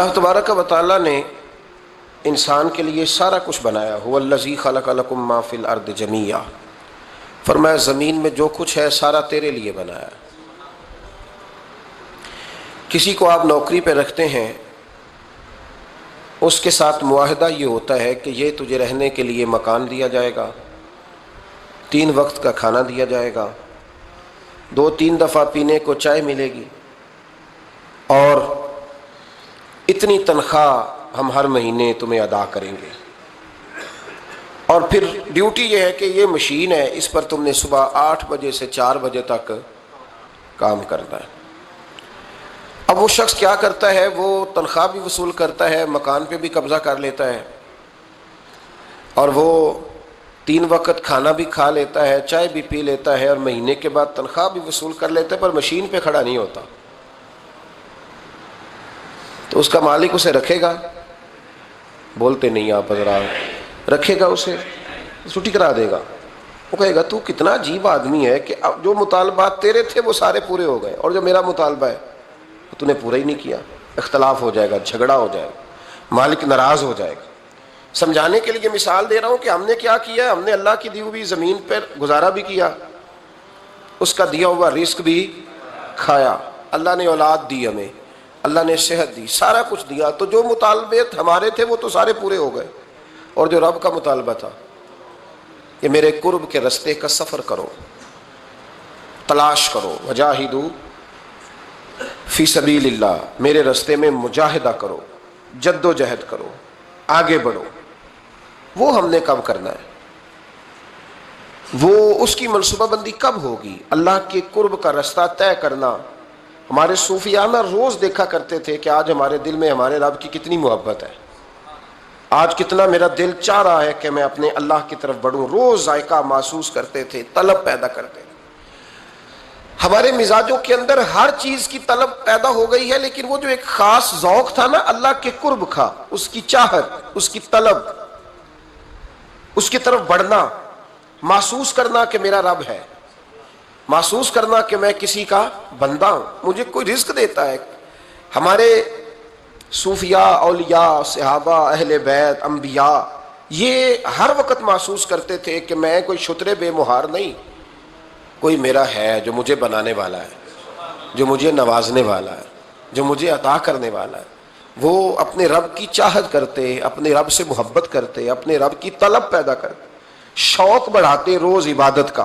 اللہ تبارک و تعالیٰ نے انسان کے لیے سارا کچھ بنایا. هو الذی خلق لکم ما فی الارض جمیعا. فرمایا زمین میں جو کچھ ہے سارا تیرے لیے بنایا. کسی کو آپ نوکری پہ رکھتے ہیں، اس کے ساتھ معاہدہ یہ ہوتا ہے کہ یہ تجھے رہنے کے لیے مکان دیا جائے گا، 3 وقت کا کھانا دیا جائے گا، 2-3 دفعہ پینے کو چائے ملے گی، اور اتنی تنخواہ ہم ہر مہینے تمہیں ادا کریں گے. اور پھر ڈیوٹی یہ ہے کہ یہ مشین ہے، اس پر تم نے صبح 8 بجے سے 4 بجے تک کام کرنا ہے. اب وہ شخص کیا کرتا ہے؟ وہ تنخواہ بھی وصول کرتا ہے، مکان پہ بھی قبضہ کر لیتا ہے، اور وہ 3 وقت کھانا بھی کھا لیتا ہے، چائے بھی پی لیتا ہے، اور مہینے کے بعد تنخواہ بھی وصول کر لیتا ہے، پر مشین پہ کھڑا نہیں ہوتا. تو اس کا مالک اسے رکھے گا؟ بولتے نہیں آپ حضرات. رکھے گا، اسے چھٹی کرا دے گا. وہ کہے گا تو کتنا عجیب آدمی ہے کہ اب جو مطالبات تیرے تھے وہ سارے پورے ہو گئے، اور جو میرا مطالبہ ہے تو نے پورا ہی نہیں کیا. اختلاف ہو جائے گا، جھگڑا ہو جائے گا، مالک ناراض ہو جائے گا. سمجھانے کے لیے مثال دے رہا ہوں کہ ہم نے کیا کیا. ہم نے اللہ کی دی ہوئی زمین پر گزارا بھی کیا، اس کا دیا ہوا رزق بھی کھایا. اللہ نے اولاد دی ہمیں، اللہ نے صحت دی، سارا کچھ دیا. تو جو مطالبے ہمارے تھے وہ تو سارے پورے ہو گئے، اور جو رب کا مطالبہ تھا کہ میرے قرب کے رستے کا سفر کرو، تلاش کرو، وجاہدوا فی سبیل اللہ، میرے رستے میں مجاہدہ کرو، جد و جہد کرو، آگے بڑھو. وہ ہم نے کب کرنا ہے؟ وہ اس کی منصوبہ بندی کب ہوگی؟ اللہ کے قرب کا رستہ طے کرنا. ہمارے صوفیانہ روز دیکھا کرتے تھے کہ آج ہمارے دل میں ہمارے رب کی کتنی محبت ہے، آج کتنا میرا دل چاہ رہا ہے کہ میں اپنے اللہ کی طرف بڑھوں. روز ذائقہ محسوس کرتے تھے، طلب پیدا کرتے تھے. ہمارے مزاجوں کے اندر ہر چیز کی طلب پیدا ہو گئی ہے، لیکن وہ جو ایک خاص ذوق تھا نا اللہ کے قرب کا، اس کی چاہت، اس کی طلب، اس کی طرف بڑھنا، محسوس کرنا کہ میرا رب ہے، محسوس کرنا کہ میں کسی کا بندہ ہوں، مجھے کوئی رزق دیتا ہے. ہمارے صوفیاء، اولیاء، صحابہ، اہل بیت، انبیاء یہ ہر وقت محسوس کرتے تھے کہ میں کوئی شترے بے مہار نہیں، کوئی میرا ہے جو مجھے بنانے والا ہے، جو مجھے نوازنے والا ہے، جو مجھے عطا کرنے والا ہے. وہ اپنے رب کی چاہت کرتے، اپنے رب سے محبت کرتے، اپنے رب کی طلب پیدا کرتے، شوق بڑھاتے روز عبادت کا.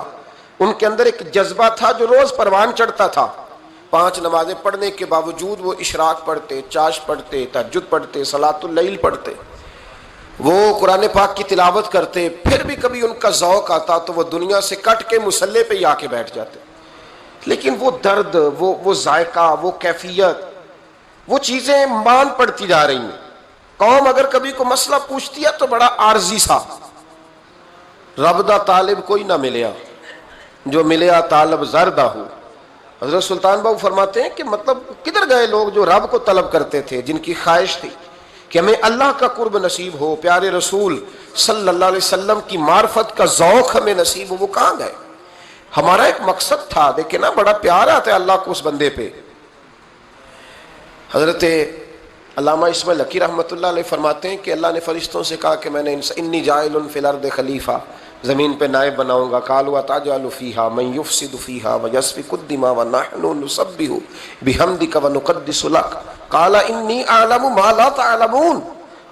ان کے اندر ایک جذبہ تھا جو روز پروان چڑھتا تھا. 5 نمازیں پڑھنے کے باوجود وہ اشراق پڑھتے، چاش پڑھتے، تہجد پڑھتے، صلاۃ اللیل پڑھتے، وہ قرآن پاک کی تلاوت کرتے. پھر بھی کبھی ان کا ذوق آتا تو وہ دنیا سے کٹ کے مصلی پہ ہی آ کے بیٹھ جاتے. لیکن وہ درد، وہ ذائقہ، وہ کیفیت، وہ چیزیں مان پڑتی جا رہی ہیں. قوم اگر کبھی کو مسئلہ پوچھتی ہے تو بڑا عارضی سا، رب دا طالب کوئی نہ ملیا، جو ملیا طالب زردہ ہو. حضرت سلطان بابو فرماتے ہیں کہ مطلب کدھر گئے لوگ جو رب کو طلب کرتے تھے، جن کی خواہش تھی کہ ہمیں اللہ کا قرب نصیب ہو، پیارے رسول صلی اللہ علیہ وسلم کی معرفت کا ذوق ہمیں نصیب ہو. وہ کہاں گئے؟ ہمارا ایک مقصد تھا. دیکھیں نا بڑا پیار آتا ہے اللہ کو اس بندے پہ. حضرت علامہ اسماعیل حقی رحمۃ اللہ علیہ فرماتے ہیں کہ اللہ نے فرشتوں سے کہا کہ میں نے انی جاعل فی الارض خلیفہ، زمین پہ نائب بناؤں گا. قالوا تجعل فیہا من یفسد فیہا ویسفک الدماء ونحن نسبح بحمدک ونقدس لک قال انی اعلم ما لا تعلمون.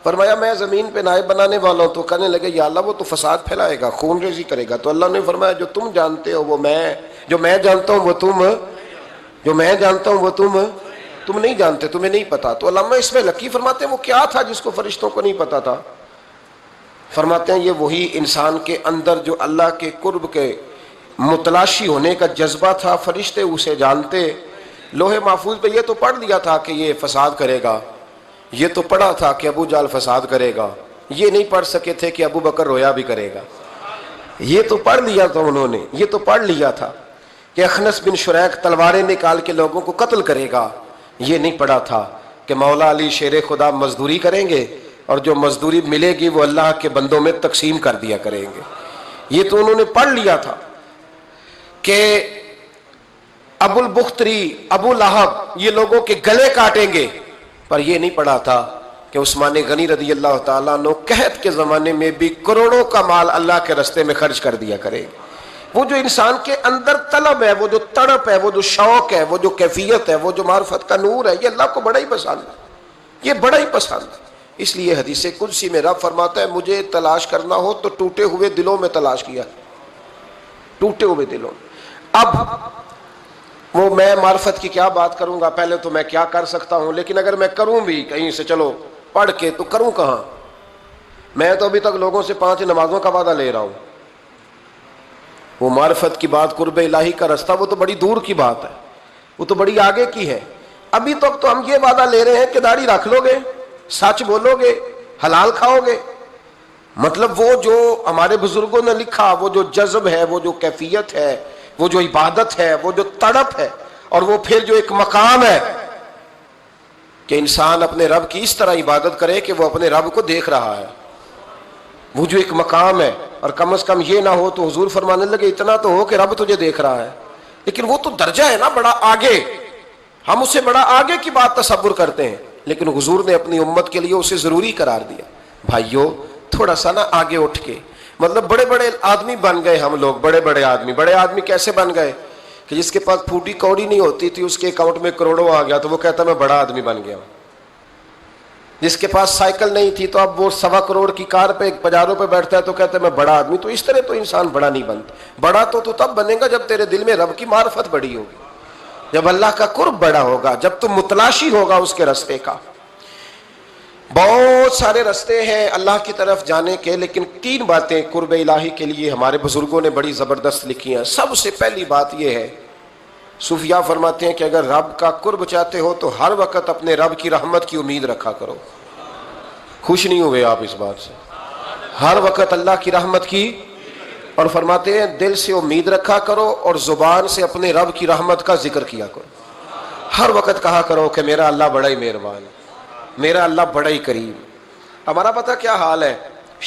فرمایا میں زمین پہ نائب بنانے والا ہوں. تو کہنے لگے یا اللہ وہ تو فساد پھیلائے گا، خون ریزی کرے گا. تو اللہ نے فرمایا جو تم جانتے ہو وہ میں، جو میں جانتا ہوں وہ تم، جو میں جانتا ہوں وہ تم نہیں جانتے، تمہیں نہیں پتا. تو علامہ اسماعیل حقی فرماتے ہیں وہ کیا تھا جس کو فرشتوں کو نہیں پتا تھا؟ فرماتے ہیں یہ وہی انسان کے اندر جو اللہ کے قرب کے متلاشی ہونے کا جذبہ تھا. فرشتے اسے جانتے. لوہے محفوظ پہ یہ تو پڑھ لیا تھا کہ یہ فساد کرے گا، یہ تو پڑھا تھا کہ ابو جال فساد کرے گا. یہ نہیں پڑھ سکے تھے کہ ابو بکر رویا بھی کرے گا. یہ تو پڑھ لیا تھا انہوں نے، یہ تو پڑھ لیا تھا کہ اخنس بن شریک تلواریں نکال کے لوگوں کو قتل کرے گا. یہ نہیں پڑھا تھا کہ مولا علی شیر خدا مزدوری کریں گے اور جو مزدوری ملے گی وہ اللہ کے بندوں میں تقسیم کر دیا کریں گے. یہ تو انہوں نے پڑھ لیا تھا کہ ابو البختری، ابو لہب یہ لوگوں کے گلے کاٹیں گے، پر یہ نہیں پڑھا تھا کہ عثمان غنی رضی اللہ تعالیٰ عنہ قحط کے زمانے میں بھی کروڑوں کا مال اللہ کے راستے میں خرچ کر دیا کرے. وہ جو انسان کے اندر طلب ہے، وہ جو تڑپ ہے، وہ جو شوق ہے، وہ جو کیفیت ہے، وہ جو معرفت کا نور ہے، یہ اللہ کو بڑا ہی پسند ہے، یہ بڑا ہی پسند ہے. اس لیے حدیث قدسی میں رب فرماتا ہے مجھے تلاش کرنا ہو تو ٹوٹے ہوئے دلوں میں تلاش کیا، ٹوٹے ہوئے دلوں میں. اب وہ میں معرفت کی کیا بات کروں گا، پہلے تو میں کیا کر سکتا ہوں، لیکن اگر میں کروں بھی کہیں سے چلو پڑھ کے تو کروں کہاں. میں تو ابھی تک لوگوں سے 5 نمازوں کا وعدہ لے رہا ہوں. وہ معرفت کی بات، قرب الہی کا راستہ، وہ تو بڑی دور کی بات ہے، وہ تو بڑی آگے کی ہے. ابھی تک تو ہم یہ وعدہ لے رہے ہیں کہ داڑھی رکھ لو گے، سچ بولو گے، حلال کھاؤ گے. مطلب وہ جو ہمارے بزرگوں نے لکھا، وہ جو جذب ہے، وہ جو کیفیت ہے، وہ جو عبادت ہے، وہ جو تڑپ ہے، اور وہ پھر جو ایک مقام ہے کہ انسان اپنے رب کی اس طرح عبادت کرے کہ وہ اپنے رب کو دیکھ رہا ہے، وہ جو ایک مقام ہے. اور کم از کم یہ نہ ہو تو حضور فرمانے لگے اتنا تو ہو کہ رب تجھے دیکھ رہا ہے. لیکن وہ تو درجہ ہے نا بڑا آگے، ہم اسے بڑا آگے کی بات تصور کرتے ہیں، لیکن حضور نے اپنی امت کے لیے اسے ضروری قرار دیا. بھائیو تھوڑا سا نا آگے اٹھ کے، مطلب بڑے بڑے آدمی بن گئے ہم لوگ، بڑے بڑے آدمی کیسے بن گئے کہ جس کے پاس پھوٹی کوڑی نہیں ہوتی تھی اس کے اکاؤنٹ میں کروڑوں آ گیا تو وہ کہتا میں بڑا آدمی بن گیا. جس کے پاس سائیکل نہیں تھی تو اب وہ 1.25 کروڑ کی کار پہ بازاروں پہ بیٹھتا ہے تو کہتا ہے میں بڑا آدمی. تو اس طرح تو انسان بڑا نہیں بنتا. بڑا تو تب بنے گا جب تیرے دل میں رب کی معرفت بڑی ہوگی، جب اللہ کا قرب بڑا ہوگا، جب تم متلاشی ہوگا اس کے راستے کا. بہت سارے راستے ہیں اللہ کی طرف جانے کے، لیکن 3 باتیں قرب الہی کے لیے ہمارے بزرگوں نے بڑی زبردست لکھی ہیں. سب سے پہلی بات یہ ہے، صوفیاء فرماتے ہیں کہ اگر رب کا قرب چاہتے ہو تو ہر وقت اپنے رب کی رحمت کی امید رکھا کرو. خوش نہیں ہوئے آپ اس بات سے؟ ہر وقت اللہ کی رحمت کی، اور فرماتے ہیں دل سے امید رکھا کرو اور زبان سے اپنے رب کی رحمت کا ذکر کیا کرو. ہر وقت کہا کرو کہ میرا اللہ بڑا ہی مہربان ہے، میرا اللہ بڑا ہی کریم. ہمارا پتہ کیا حال ہے؟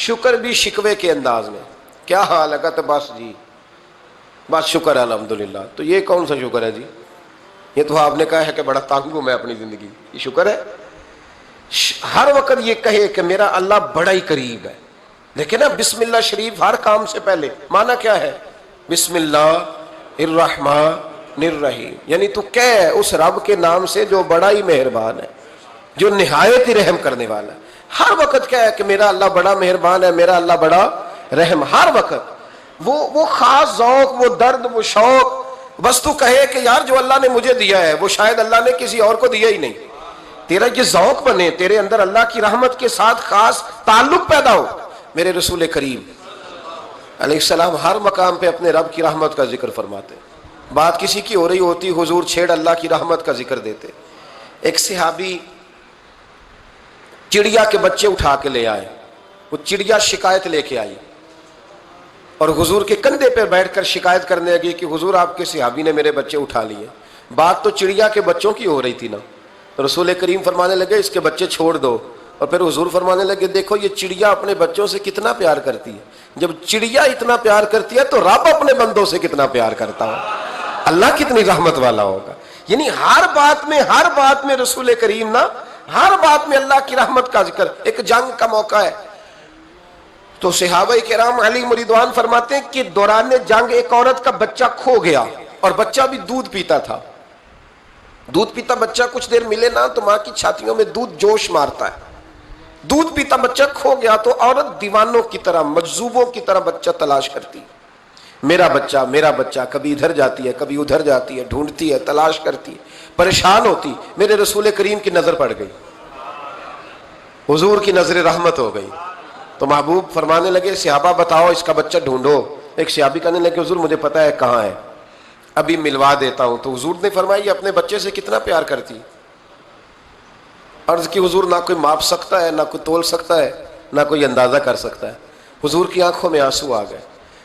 شکر بھی شکوے کے انداز میں. کیا حال ہے؟ کہتے بس جی بس شکر ہے الحمدللہ. تو یہ کون سا شکر ہے جی؟ یہ تو آپ نے کہا ہے کہ بڑا تنگ ہوں میں اپنی زندگی، یہ شکر ہے؟ ہر وقت یہ کہے کہ میرا اللہ بڑا ہی قریب ہے. دیکھیں نا بسم اللہ شریف ہر کام سے پہلے معنی کیا ہے؟ بسم اللہ الرحمن الرحیم، یعنی تو کہہ اس رب کے نام سے جو بڑا ہی مہربان ہے، جو نہایت ہی رحم کرنے والا ہے. ہر وقت کیا ہے کہ میرا اللہ بڑا مہربان ہے، میرا اللہ بڑا رحم. ہر وقت وہ خاص ذوق، وہ درد، وہ شوق، بس تو کہے کہ یار جو اللہ نے مجھے دیا ہے وہ شاید اللہ نے کسی اور کو دیا ہی نہیں. تیرا یہ ذوق بنے، تیرے اندر اللہ کی رحمت کے ساتھ خاص تعلق پیدا ہو. میرے رسول کریم علیہ السلام ہر مقام پہ اپنے رب کی رحمت کا ذکر فرماتے. بات کسی کی ہو رہی ہوتی حضور چھیڑ اللہ کی رحمت کا ذکر دیتے. ایک صحابی چڑیا کے بچے اٹھا کے لے آئے. وہ چڑیا شکایت لے کے آئی اور حضور کے کندھے پہ بیٹھ کر شکایت کرنے لگی کہ حضور آپ کے صحابی نے میرے بچے اٹھا لیے. بات تو چڑیا کے بچوں کی ہو رہی تھی نا. تو رسول کریم فرمانے لگے اس کے بچے چھوڑ دو. اور پھر حضور فرمانے لگے دیکھو یہ چڑیا اپنے بچوں سے کتنا پیار کرتی ہے. جب چڑیا اتنا پیار کرتی ہے تو رب اپنے بندوں سے کتنا پیار کرتا ہو، اللہ کتنی رحمت والا ہوگا. یعنی ہر بات میں رسول کریم نا، ہر بات میں اللہ کی رحمت کا ذکر. ایک جنگ کا موقع ہے تو صحابہ کرام علی رضوان فرماتے ہیں کہ دوران جنگ ایک عورت کا بچہ کھو گیا اور بچہ بھی دودھ پیتا تھا. دودھ پیتا بچہ کچھ دیر ملے نا تو ماں کی چھاتیوں میں دودھ جوش مارتا ہے. دودھ پیتا بچہ کھو گیا تو عورت دیوانوں کی طرح، مجذوبوں کی طرح بچہ تلاش کرتی. میرا بچہ، کبھی ادھر جاتی ہے کبھی ادھر جاتی ہے، ڈھونڈتی ہے، تلاش کرتی ہے، پریشان ہوتی. میرے رسول کریم کی نظر پڑ گئی، حضور کی نظر رحمت ہو گئی. تو محبوب فرمانے لگے صحابہ بتاؤ اس کا بچہ ڈھونڈو. ایک صحابی کہنے لگے حضور مجھے پتا ہے کہاں ہے، ابھی ملوا دیتا ہوں. تو حضور نے فرمایا یہ اپنے بچے سے کتنا پیار کرتی. عرض کی حضور نہ کوئی ماپ سکتا ہے، نہ کوئی تول سکتا ہے، نہ کوئی اندازہ کر سکتا ہے. حضور کی آنکھوں میں آنسو آ گئے.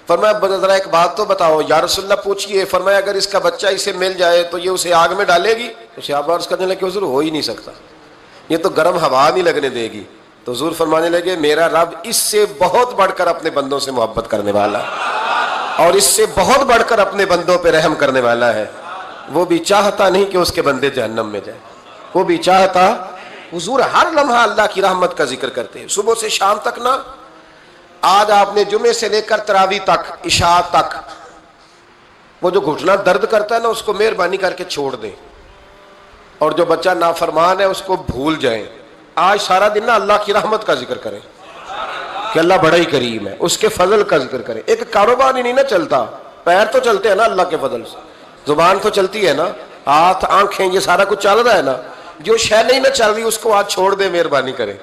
فرمایا ذرا ایک بات تو بتاؤ یا رسول اللہ پوچھئے. فرمایا اگر اس کا بچہ اسے مل جائے تو یہ اسے آگ میں ڈالے گی؟ تو صحابہ عرض کرنے لگے حضور ہو ہی نہیں سکتا، یہ تو گرم ہوا نہیں لگنے دے گی. تو حضور فرمانے لگے میرا رب اس سے بہت بڑھ کر اپنے بندوں سے محبت کرنے والا ہے اور اس سے بہت بڑھ کر اپنے بندوں پہ رحم کرنے والا ہے. وہ بھی چاہتا نہیں کہ اس کے بندے جہنم میں جائیں، وہ بھی چاہتا حضور ہر لمحہ اللہ کی رحمت کا ذکر کرتے ہیں، صبح سے شام تک نا. آج آپ نے جمعے سے لے کر تراویح تک، عشاء تک، وہ جو گھٹنا درد کرتا ہے نا اس کو مہربانی کر کے چھوڑ دیں، اور جو بچہ نافرمان ہے اس کو بھول جائیں. آج سارا دن نا اللہ کی رحمت کا ذکر کریں کہ اللہ بڑا ہی کریم ہے، اس کے فضل کا ذکر کریں. ایک کاروبار ہی نہیں نا چلتا، پیر تو چلتے ہیں نا اللہ کے فضل سے، زبان تو چلتی ہے نا، ہاتھ آنکھیں یہ سارا کچھ چل رہا ہے نا. جو شے نہیں نہ چل رہی اس کو آج چھوڑ دیں، مہربانی کریں.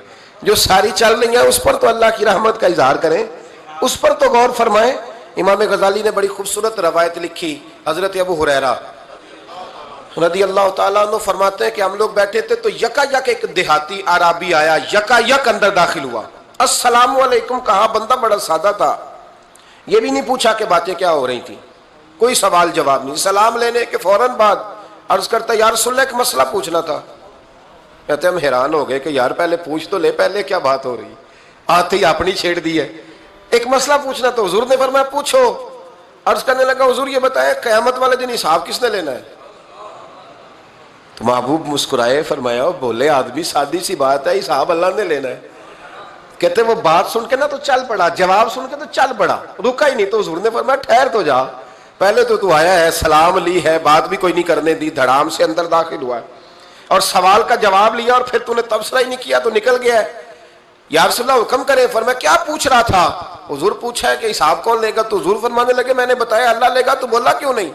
جو ساری چل رہی ہیں اس پر تو اللہ کی رحمت کا اظہار کریں، اس پر تو غور فرمائیں. امام غزالی نے بڑی خوبصورت روایت لکھی. حضرت ابو ہریرہ رضی اللہ تعالیٰ عنہ فرماتے ہیں کہ ہم لوگ بیٹھے تھے تو یکا یک ایک دیہاتی عربی آیا، یکا یک اندر داخل ہوا. السلام علیکم کہا. بندہ بڑا سادہ تھا، یہ بھی نہیں پوچھا کہ باتیں کیا ہو رہی تھی، کوئی سوال جواب نہیں. سلام لینے کے فوراً بعد عرض کرتا یا رسول اللہ ایک مسئلہ پوچھنا تھا. کہتے ہم حیران ہو گئے کہ یار پہلے پوچھ تو لے، پہلے کیا بات ہو رہی، آتے ہی اپنی چھیڑ دی ہے. ایک مسئلہ پوچھنا تو حضور نے فرمایا پوچھو. عرض کرنے لگا حضور یہ بتائیں قیامت والے دن حساب کس نے لینا ہے؟ تو محبوب مسکرائے، فرمایا بولے آدمی سادی سی بات ہے، حساب اللہ نے لینا ہے. کہتے وہ بات سن کے نا تو چل پڑا، جواب سن کے تو چل پڑا، رکا ہی نہیں. تو حضور نے فرمایا ٹھہر تو جا، پہلے تو آیا ہے، سلام لی ہے، بات بھی کوئی نہیں کرنے دی، دھڑام سے اندر داخل ہوا ہے اور سوال کا جواب لیا اور پھر تو نے تبصرہ ہی نہیں کیا تو نکل گیا ہے. یا رسول اللہ حکم کرے. فرمایا کیا پوچھ رہا تھا؟ حضور پوچھا ہے کہ حساب کون لے گا. تو حضور فرمانے لگے میں نے بتایا اللہ لے گا. تو بولا کیوں نہیں؟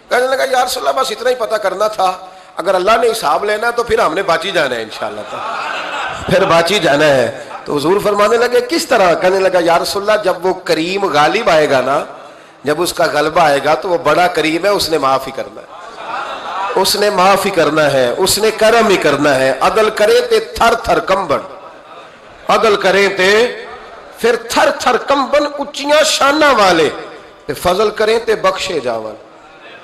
کہنے لگا یا رسول اللہ بس اتنا ہی پتہ کرنا تھا، اگر اللہ نے حساب لینا تو پھر ہم نے باچی جانا ہے انشاءاللہ، پھر باچی جانا ہے. تو حضور فرمانے لگے کس طرح؟ کہنے لگا یا رسول اللہ جب وہ کریم غالب آئے گا نا، جب اس کا غلبہ آئے گا تو وہ بڑا کریم ہے، اس نے معاف ہی کرنا ہے، اس نے معاف ہی کرنا ہے، اس نے کرم ہی کرنا ہے. عدل کرے تے تھر تھر کمبن، عدل کریں تے پھر تھر تھر کمبن اچیاں شانہ والے، فضل کریں تے بخشے جاون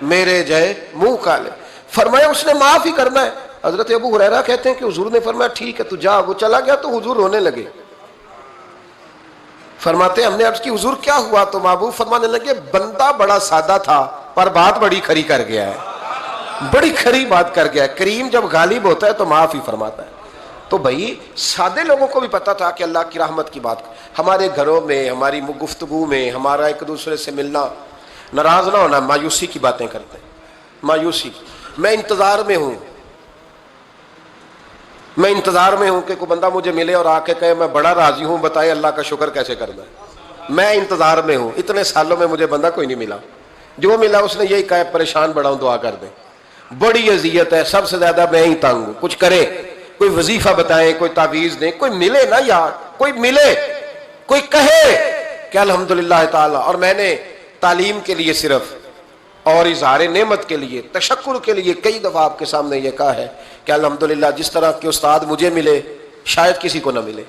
میرے جائے منہ کالے. فرمایا اس نے معاف ہی کرنا ہے. حضرت ابو ہریرہ کہتے ہیں کہ حضور نے فرمایا ٹھیک ہے تو جا. وہ چلا گیا تو حضور رونے لگے. فرماتے ہم نے عرض کی حضور کیا ہوا؟ تو محبوب فرمانے لگے بندہ بڑا سادہ تھا پر بات بڑی کھری کر گیا ہے، بڑی کھری بات کر گیا ہے. کریم جب غالب ہوتا ہے تو معاف ہی فرماتا ہے. تو بھائی سادے لوگوں کو بھی پتا تھا کہ اللہ کی رحمت کی بات. ہمارے گھروں میں، ہماری گفتگو میں، ہمارا ایک دوسرے سے ملنا، ناراض نہ ہونا، مایوسی کی باتیں کرتے ہیں، مایوسی. میں انتظار میں ہوں، میں انتظار میں ہوں کہ کوئی بندہ مجھے ملے اور آ کے کہے میں بڑا راضی ہوں، بتائے اللہ کا شکر کیسے کرنا ہے. میں انتظار میں ہوں. اتنے سالوں میں مجھے بندہ کوئی نہیں ملا، جو ملا اس نے یہی کہا پریشان بڑا ہوں دعا کر دیں. بڑی اذیت ہے، سب سے زیادہ میں ہی تنگ ہوں. کچھ کرے، کوئی وظیفہ بتائیں، کوئی تعویذ دیں، کوئی ملے نا یار، کوئی ملے، کوئی کہے کہ الحمدللہ تعالی. اور میں نے تعلیم کے لیے صرف اور اظہار نعمت کے لیے، تشکر کے لیے کئی دفعہ آپ کے سامنے یہ کہا ہے کہ الحمدللہ جس طرح کے استاد مجھے ملے شاید کسی کو نہ ملے،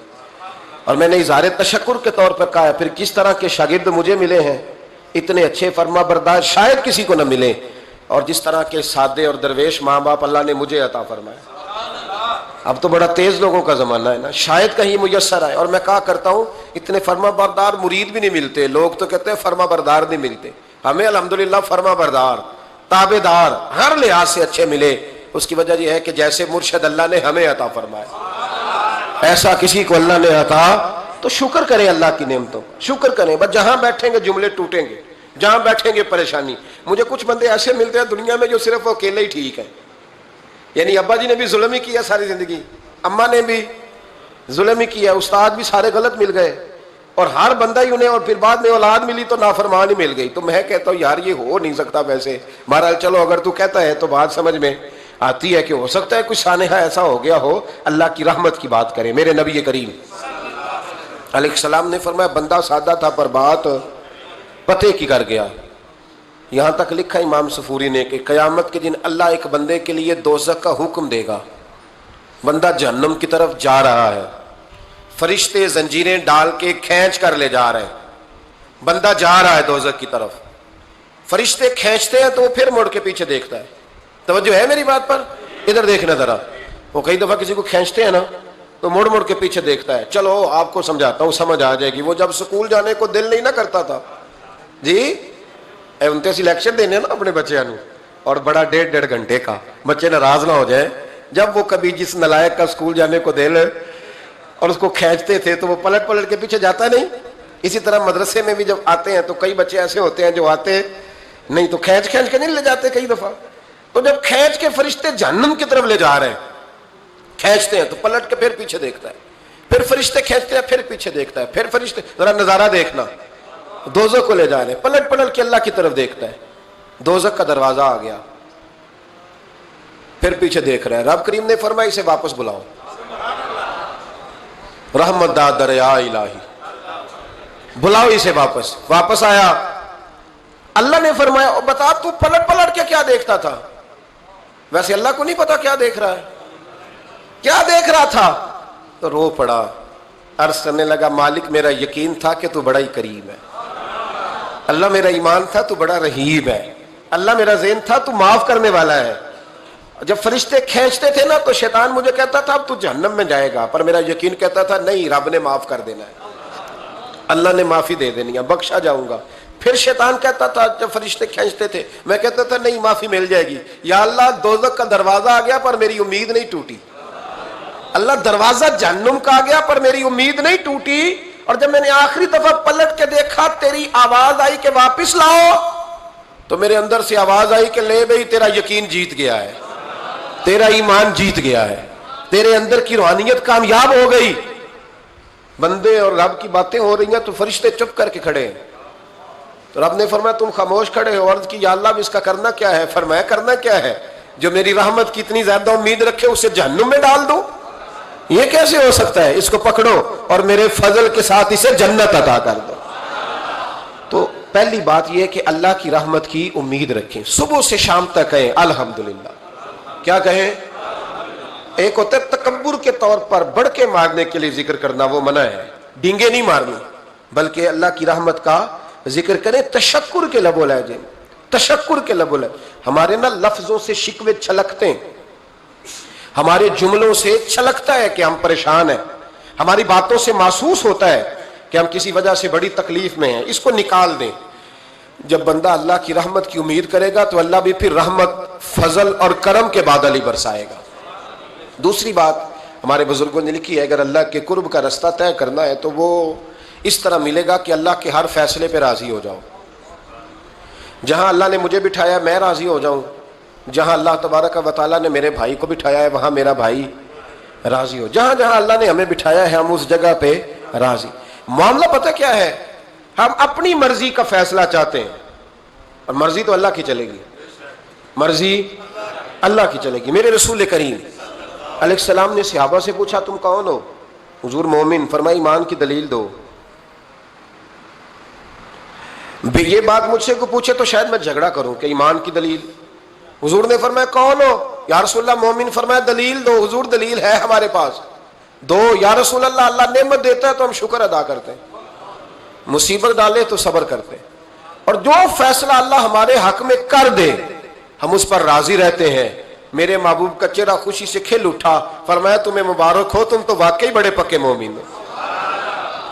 اور میں نے اظہار تشکر کے طور پر کہا ہے پھر کس طرح کے شاگرد مجھے ملے ہیں اتنے اچھے فرما بردار شاید کسی کو نہ ملے، اور جس طرح کے سادے اور درویش ماں باپ اللہ نے مجھے عطا فرمایا. اب تو بڑا تیز لوگوں کا زمانہ ہے نا، شاید کہیں میسر آئے. اور میں کہا کرتا ہوں اتنے فرما بردار مرید بھی نہیں ملتے. لوگ تو کہتے ہیں فرما بردار نہیں ملتے، ہمیں الحمدللہ فرما بردار، تابع دار ہر لحاظ سے اچھے ملے. اس کی وجہ یہ ہے کہ جیسے مرشد اللہ نے ہمیں عطا فرمایا ایسا کسی کو اللہ نے عطا. تو شکر کریں اللہ کی نعمتوں، شکر کریں. بس جہاں بیٹھیں گے جملے ٹوٹیں گے، جہاں بیٹھیں گے پریشانی. مجھے کچھ بندے ایسے ملتے ہیں دنیا میں جو صرف وہ اکیلے ہی ٹھیک ہیں. یعنی ابا جی نے بھی ظلم ہی کیا ساری زندگی، اماں نے بھی ظلم ہی کیا، استاد بھی سارے غلط مل گئے، اور ہر بندہ ہی انہیں، اور پھر بعد میں اولاد ملی تو نافرمان ہی مل گئی. تو میں کہتا ہوں یار یہ ہو نہیں سکتا. ویسے بہرحال چلو اگر تو کہتا ہے تو بات سمجھ میں آتی ہے کہ ہو سکتا ہے کچھ سانحہ ایسا ہو گیا ہو. اللہ کی رحمت کی بات کریں. میرے نبی کریم علیہ السلام نے فرمایا بندہ سادہ تھا پر بات پتے کی کر گیا. یہاں تک لکھا امام صفوری نے کہ قیامت کے دن اللہ ایک بندے کے لیے دوزخ کا حکم دے گا. بندہ جہنم کی طرف جا رہا ہے، فرشتے زنجیریں ڈال کے کھینچ کر لے جا رہے ہیں. بندہ جا رہا ہے دوزخ کی طرف، فرشتے کھینچتے ہیں تو وہ پھر مڑ کے پیچھے دیکھتا ہے. توجہ ہے میری بات پر؟ ادھر دیکھنا ذرا. وہ کئی دفعہ کسی کو کھینچتے ہیں نا تو مڑ مڑ کے پیچھے دیکھتا ہے. چلو آپ کو سمجھاتا ہوں، سمجھ آ جائے گی. وہ جب سکول جانے کو دل نہیں نہ کرتا تھا جی، انتے لیکچر دینے نا اپنے بچیاں نو، اور بڑا 1.5 گھنٹے کا، بچے ناراض نہ ہو جائے جب وہ کبھی جس نلائق کا اسکول جانے کو دل اور اس کو کھینچتے تھے تو وہ پلٹ پلٹ کے پیچھے جاتا نہیں. اسی طرح مدرسے میں بھی جب آتے ہیں تو کئی بچے ایسے ہوتے ہیں جو آتے نہیں تو کھینچ کھینچ کے نہیں لے جاتے کئی دفعہ. تو جب کھینچ کے فرشتے جہنم کی طرف لے جا رہے ہیں, کھینچتے ہیں تو پلٹ کے پھر پیچھے دیکھتا ہے, پھر فرشتے کھینچتے ہیں پھر پیچھے دیکھتا ہے, پھر فرشتے ذرا نظارہ دیکھنا, دوزخ کو لے جا رہے ہیں, پلٹ پلٹ کے اللہ کی طرف دیکھتا ہے, دوزخ کا دروازہ آ گیا, پھر پیچھے دیکھ رہے ہیں. رب کریم نے فرمایا اسے واپس بلاؤ, رحمت دا دریا الہی, بلاؤ اسے واپس. واپس آیا, اللہ نے فرمایا بتا تو پلٹ پلٹ کے کیا دیکھتا تھا؟ ویسے اللہ کو نہیں پتا کیا دیکھ رہا ہے, کیا دیکھ رہا تھا؟ تو رو پڑا, عرض کرنے لگا مالک میرا یقین تھا کہ تو بڑا ہی کریم ہے, اللہ میرا ایمان تھا تو بڑا رحیم ہے, اللہ میرا ذہن تھا تو معاف کرنے والا ہے. جب فرشتے کھینچتے تھے نا تو شیطان مجھے کہتا تھا اب تو جہنم میں جائے گا, پر میرا یقین کہتا تھا نہیں رب نے معاف کر دینا ہے, اللہ نے معافی دے دینی ہے, بخشا جاؤں گا. پھر شیطان کہتا تھا جب فرشتے کھینچتے تھے, میں کہتا تھا نہیں معافی مل جائے گی, یا اللہ دوزخ کا دروازہ آ گیا پر میری امید نہیں ٹوٹی, اللہ دروازہ جہنم کا آ گیا پر میری امید نہیں ٹوٹی. اور جب میں نے آخری دفعہ پلٹ کے دیکھا تیری آواز آئی کہ واپس لاؤ, تو میرے اندر سے آواز آئی کہ لے بھئی تیرا یقین جیت گیا ہے, تیرا ایمان جیت گیا ہے, تیرے اندر کی روحانیت کامیاب ہو گئی. بندے اور رب کی باتیں ہو رہی ہیں تو فرشتے چپ کر کے کھڑے ہیں. تو رب نے فرمایا تم خاموش کھڑے ہو. عرض کی یا اللہ اب اس کا کرنا کیا ہے؟ فرمایا کرنا کیا ہے؟ جو میری رحمت کی اتنی زیادہ امید رکھے اسے جہنم میں ڈال دو, یہ کیسے ہو سکتا ہے؟ اس کو پکڑو اور میرے فضل کے ساتھ اسے جنت عطا کر دو. تو پہلی بات یہ کہ اللہ کی رحمت کی امید رکھیں, صبح سے شام تک کہیں الحمدللہ. کیا کہیں؟ ایک ہوتا ہے تکبر کے طور پر بڑھ کے مارنے کے لیے ذکر کرنا, وہ منع ہے, ڈینگے نہیں مارنی, بلکہ اللہ کی رحمت کا ذکر کریں تشکر کے لب و لہجے, تشکر کے لب و لہجے. ہمارے نا لفظوں سے شکوے چھلکتے ہیں, ہمارے جملوں سے چھلکتا ہے کہ ہم پریشان ہیں, ہماری باتوں سے محسوس ہوتا ہے کہ ہم کسی وجہ سے بڑی تکلیف میں ہیں, اس کو نکال دیں. جب بندہ اللہ کی رحمت کی امید کرے گا تو اللہ بھی پھر رحمت, فضل اور کرم کے بادل ہی برسائے گا. دوسری بات ہمارے بزرگوں نے لکھی ہے, اگر اللہ کے قرب کا رستہ طے کرنا ہے تو وہ اس طرح ملے گا کہ اللہ کے ہر فیصلے پہ راضی ہو جاؤ. جہاں اللہ نے مجھے بٹھایا میں راضی ہو جاؤں, جہاں اللہ تبارک و تعالیٰ نے میرے بھائی کو بٹھایا ہے وہاں میرا بھائی راضی ہو, جہاں جہاں اللہ نے ہمیں بٹھایا ہے ہم اس جگہ پہ راضی. معاملہ پتہ کیا ہے, ہم اپنی مرضی کا فیصلہ چاہتے ہیں اور مرضی تو اللہ کی چلے گی, مرضی اللہ کی چلے گی. میرے رسول کریم علیہ السلام نے صحابہ سے پوچھا تم کون ہو؟ حضور مومن. فرمائی ایمان کی دلیل دو. یہ بات مجھ سے کو پوچھے تو شاید میں جھگڑا کروں کہ ایمان کی دلیل. حضور نے فرمایا کون ہو؟ یا رسول اللہ مومن. فرمایا دلیل دو. حضور دلیل ہے ہمارے پاس دو. یا رسول اللہ اللہ نعمت دیتا ہے تو ہم شکر ادا کرتے ہیں, مصیبت ڈالے تو صبر کرتے ہیں, اور جو فیصلہ اللہ ہمارے حق میں کر دے ہم اس پر راضی رہتے ہیں. میرے محبوب کا چہرہ خوشی سے کھل اٹھا. فرمایا تمہیں مبارک ہو, تم تو واقعی بڑے پکے مومن ہو.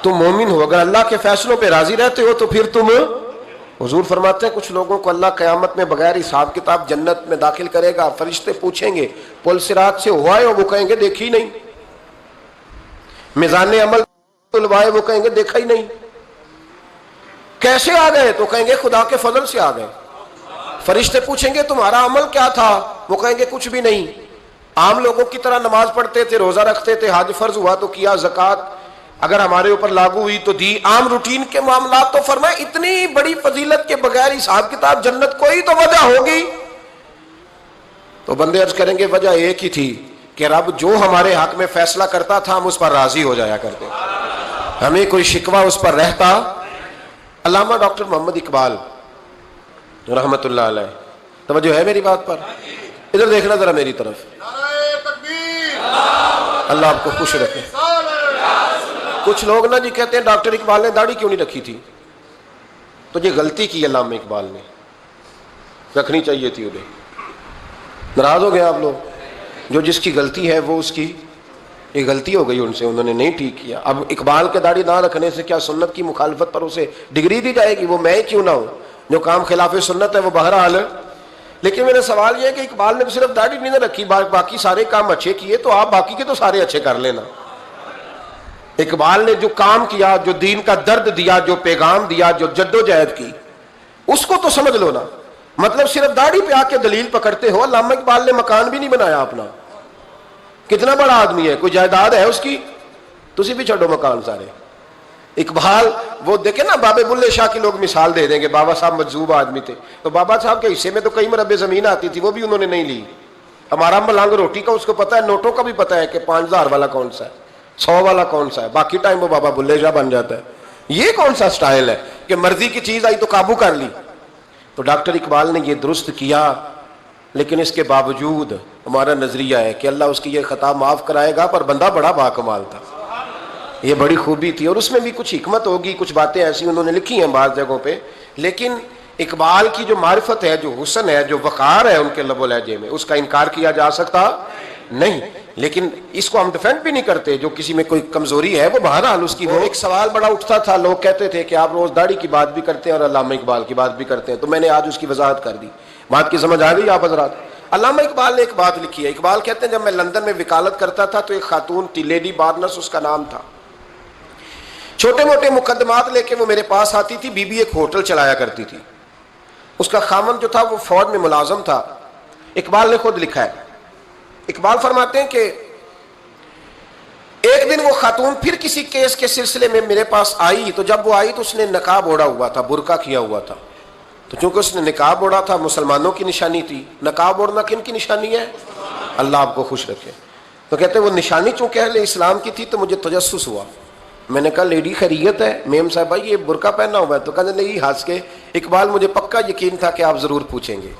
تم مومن ہو, اگر اللہ کے فیصلوں پہ راضی رہتے ہو تو پھر تم. حضور فرماتے ہیں کچھ لوگوں کو اللہ قیامت میں بغیر حساب کتاب جنت میں داخل کرے گا. فرشتے پوچھیں گے پل صراط سے ہوا ہے؟ وہ کہیں گے دیکھی نہیں. میزان عمل تلوائے؟ وہ کہیں گے دیکھا ہی نہیں. کیسے آ گئے؟ تو کہیں گے خدا کے فضل سے آ گئے. فرشتے پوچھیں گے تمہارا عمل کیا تھا؟ وہ کہیں گے کچھ بھی نہیں. عام لوگوں کی طرح نماز پڑھتے تھے, روزہ رکھتے تھے, حج فرض ہوا تو کیا, زکوٰۃ اگر ہمارے اوپر لاگو ہوئی تو دی, عام روٹین کے معاملات. تو فرمایا اتنی بڑی فضیلت کے بغیر حساب کتاب جنت, کوئی تو وجہ ہوگی. تو بندے عرض کریں گے وجہ ایک ہی تھی کہ رب جو ہمارے حق میں فیصلہ کرتا تھا ہم اس پر راضی ہو جایا کرتے, ہمیں کوئی شکوہ اس پر رہتا. علامہ ڈاکٹر محمد اقبال رحمت اللہ علیہ, توجہ ہے میری بات پر؟ ادھر دیکھنا ذرا میری طرف. اللہ آپ کو خوش رکھے. کچھ لوگ نا جی کہتے ہیں ڈاکٹر اقبال نے داڑھی کیوں نہیں رکھی تھی؟ تو یہ غلطی کی علامہ اقبال نے, رکھنی چاہیے تھی انہیں. ناراض ہو گئے آپ لوگ؟ جو جس کی غلطی ہے وہ اس کی یہ غلطی ہو گئی ان سے, انہوں نے نہیں ٹھیک کیا. اب اقبال کے داڑھی نہ رکھنے سے کیا سنت کی مخالفت پر اسے ڈگری دی جائے گی؟ وہ میں کیوں نہ ہوں, جو کام خلاف سنت ہے وہ بہرحال لیکن میرا سوال یہ ہے کہ اقبال نے صرف داڑھی نہیں نہ رکھی، باقی سارے کام اچھے کیے، تو آپ باقی کے تو سارے اچھے کر لینا۔ اقبال نے جو کام کیا، جو دین کا درد دیا، جو پیغام دیا، جو جد و جہد کی، اس کو تو سمجھ لو نا۔ مطلب صرف داڑھی پہ آ کے دلیل پکڑتے ہو۔ علامہ اقبال نے مکان بھی نہیں بنایا اپنا، کتنا بڑا آدمی ہے، کوئی جائیداد ہے اس کی؟ تسی بھی چھوڑو مکان سارے۔ اقبال وہ دیکھیں نا، بابے بلے شاہ کی لوگ مثال دے دیں گے، بابا صاحب مجذوب آدمی تھے، تو بابا صاحب کے حصے میں تو کئی مربع زمین آتی تھی، وہ بھی انہوں نے نہیں لی۔ ہمارا ملنگ روٹی کا اس کو پتا ہے، نوٹوں کا بھی پتا ہے کہ 5000 والا کون سا ہے، 100 والا کون سا ہے، باقی ٹائم وہ بابا بلے شاہ بن جاتا ہے۔ یہ کون سا سٹائل ہے کہ مرضی کی چیز آئی تو قابو کر لی؟ تو ڈاکٹر اقبال نے یہ درست کیا، لیکن اس کے باوجود ہمارا نظریہ ہے کہ اللہ اس کی یہ خطا معاف کرائے گا، پر بندہ بڑا باکمال تھا، یہ بڑی خوبی تھی، اور اس میں بھی کچھ حکمت ہوگی، کچھ باتیں ایسی انہوں نے لکھی ہیں بعض جگہوں پہ، لیکن اقبال کی جو معرفت ہے، جو حسن ہے، جو وقار ہے ان کے لب و لہجے میں، اس کا انکار کیا جا سکتا نہیں۔ لیکن اس کو ہم ڈیفینڈ بھی نہیں کرتے، جو کسی میں کوئی کمزوری ہے وہ بہرحال اس کی ہو۔ ایک سوال بڑا اٹھتا تھا، لوگ کہتے تھے کہ آپ روز داڑھی کی بات بھی کرتے ہیں اور علامہ اقبال کی بات بھی کرتے ہیں، تو میں نے آج اس کی وضاحت کر دی۔ بات کی سمجھ آ گئی آپ حضرات؟ علامہ اقبال نے ایک بات لکھی ہے، اقبال کہتے ہیں جب میں لندن میں وکالت کرتا تھا تو ایک خاتون تھی، لیڈی بارنس اس کا نام تھا، چھوٹے موٹے مقدمات لے کے وہ میرے پاس آتی تھی۔ بی بی ایک ہوٹل چلایا کرتی تھی، اس کا خاوند جو تھا وہ فوج میں ملازم تھا۔ اقبال نے خود لکھا ہے، اقبال فرماتے ہیں کہ ایک دن وہ خاتون پھر کسی کیس کے سلسلے میں میرے پاس آئی، تو جب وہ آئی تو اس نے نقاب اوڑھا ہوا تھا، برقع کیا ہوا تھا، تو چونکہ اس نے نقاب اوڑھا تھا مسلمانوں کی نشانی تھی۔ نقاب اوڑھنا کن کی نشانی ہے؟ اللہ آپ کو خوش رکھے۔ تو کہتے ہیں وہ نشانی چونکہ اہل اسلام کی تھی تو مجھے تجسس ہوا۔ میں نے کہا لیڈی خیریت ہے؟ میم صاحبہ یہ برقع پہنا ہوا ہے؟ تو کہنے لگی ہنس کے، اقبال مجھے پکا یقین تھا کہ آپ ضرور پوچھیں گے۔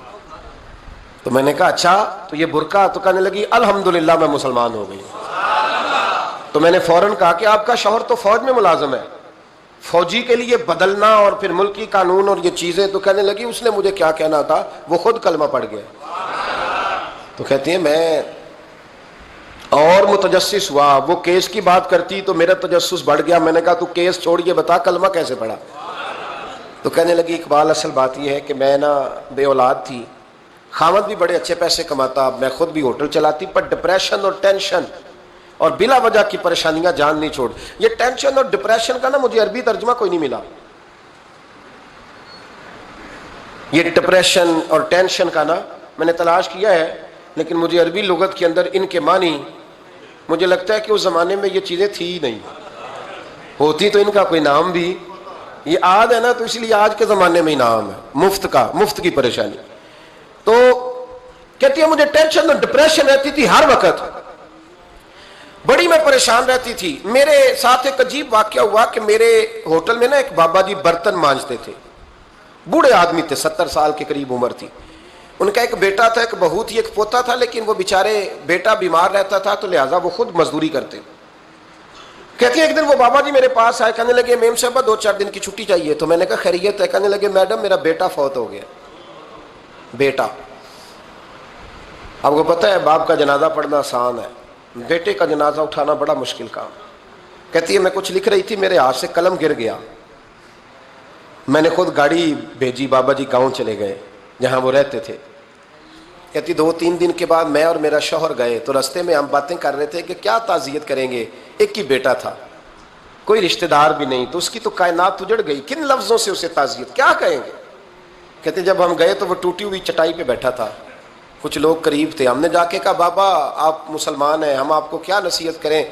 تو میں نے کہا اچھا تو یہ برقع؟ تو کہنے لگی الحمدللہ میں مسلمان ہو گئی۔ تو میں نے فوراً کہا کہ آپ کا شوہر تو فوج میں ملازم ہے، فوجی کے لیے بدلنا اور پھر ملکی قانون اور یہ چیزیں۔ تو کہنے لگی اس نے مجھے کیا کہنا تھا، وہ خود کلمہ پڑھ گیا۔ تو کہتی ہیں میں اور متجسس ہوا، وہ کیس کی بات کرتی تو میرا تجسس بڑھ گیا۔ میں نے کہا تو کیس چھوڑیے، بتا کلمہ کیسے پڑھا؟ تو کہنے لگی اقبال اصل بات یہ ہے کہ میں نا بے اولاد تھی، خاوند بھی بڑے اچھے پیسے کماتا، میں خود بھی ہوٹل چلاتی، پر ڈپریشن اور ٹینشن اور بلا وجہ کی پریشانیاں جان نہیں چھوڑ۔ یہ ٹینشن اور ڈپریشن کا نا مجھے عربی ترجمہ کوئی نہیں ملا، یہ ڈپریشن اور ٹینشن کا نا میں نے تلاش کیا ہے، لیکن مجھے عربی لغت کے اندر ان کے معنی، مجھے لگتا ہے کہ اس زمانے میں یہ چیزیں تھی ہی نہیں، ہوتی تو ان کا کوئی نام بھی، یہ آج ہے نا تو اس لیے آج کے زمانے میں ہی نام ہے مفت کا، مفت کی پریشانی۔ تو کہتی ہے مجھے ٹینشن اور ڈپریشن رہتی تھی ہر وقت، بڑی میں پریشان رہتی تھی۔ میرے ساتھ ایک عجیب واقعہ ہوا کہ میرے ہوٹل میں نا ایک بابا جی برتن مانجتے تھے، بوڑھے آدمی تھے، 70 سال کے قریب عمر تھی، ان کا ایک بیٹا تھا، ایک بہو تھی، ایک پوتا تھا، لیکن وہ بیچارے بیٹا بیمار رہتا تھا تو لہٰذا وہ خود مزدوری کرتے۔ کہتی ہے ایک دن وہ بابا جی میرے پاس آئے، کہنے لگے میم صاحبہ 2-4 دن کی چھٹی چاہیے۔ تو میں نے کہا خیریت ہے؟ کہنے لگے میڈم میرا بیٹا فوت ہو گیا۔ بیٹا، آپ کو پتہ ہے باپ کا جنازہ پڑھنا آسان ہے، بیٹے کا جنازہ اٹھانا بڑا مشکل کام۔ کہتی ہے میں کچھ لکھ رہی تھی، میرے ہاتھ سے قلم گر گیا، میں نے خود گاڑی بھیجی، بابا جی گاؤں چلے گئے جہاں وہ رہتے تھے۔ کہتی 2-3 دن کے بعد میں اور میرا شوہر گئے تو رستے میں ہم باتیں کر رہے تھے کہ کیا تعزیت کریں گے، ایک ہی بیٹا تھا، کوئی رشتہ دار بھی نہیں، تو اس کی تو کائنات اجڑ گئی، کن لفظوں سے اسے تعزیت کیا کہیں گے۔ کہتے جب ہم گئے تو وہ ٹوٹی ہوئی چٹائی پہ بیٹھا تھا، کچھ لوگ قریب تھے، ہم نے جا کے کہا بابا آپ مسلمان ہیں، ہم آپ کو کیا نصیحت کریں،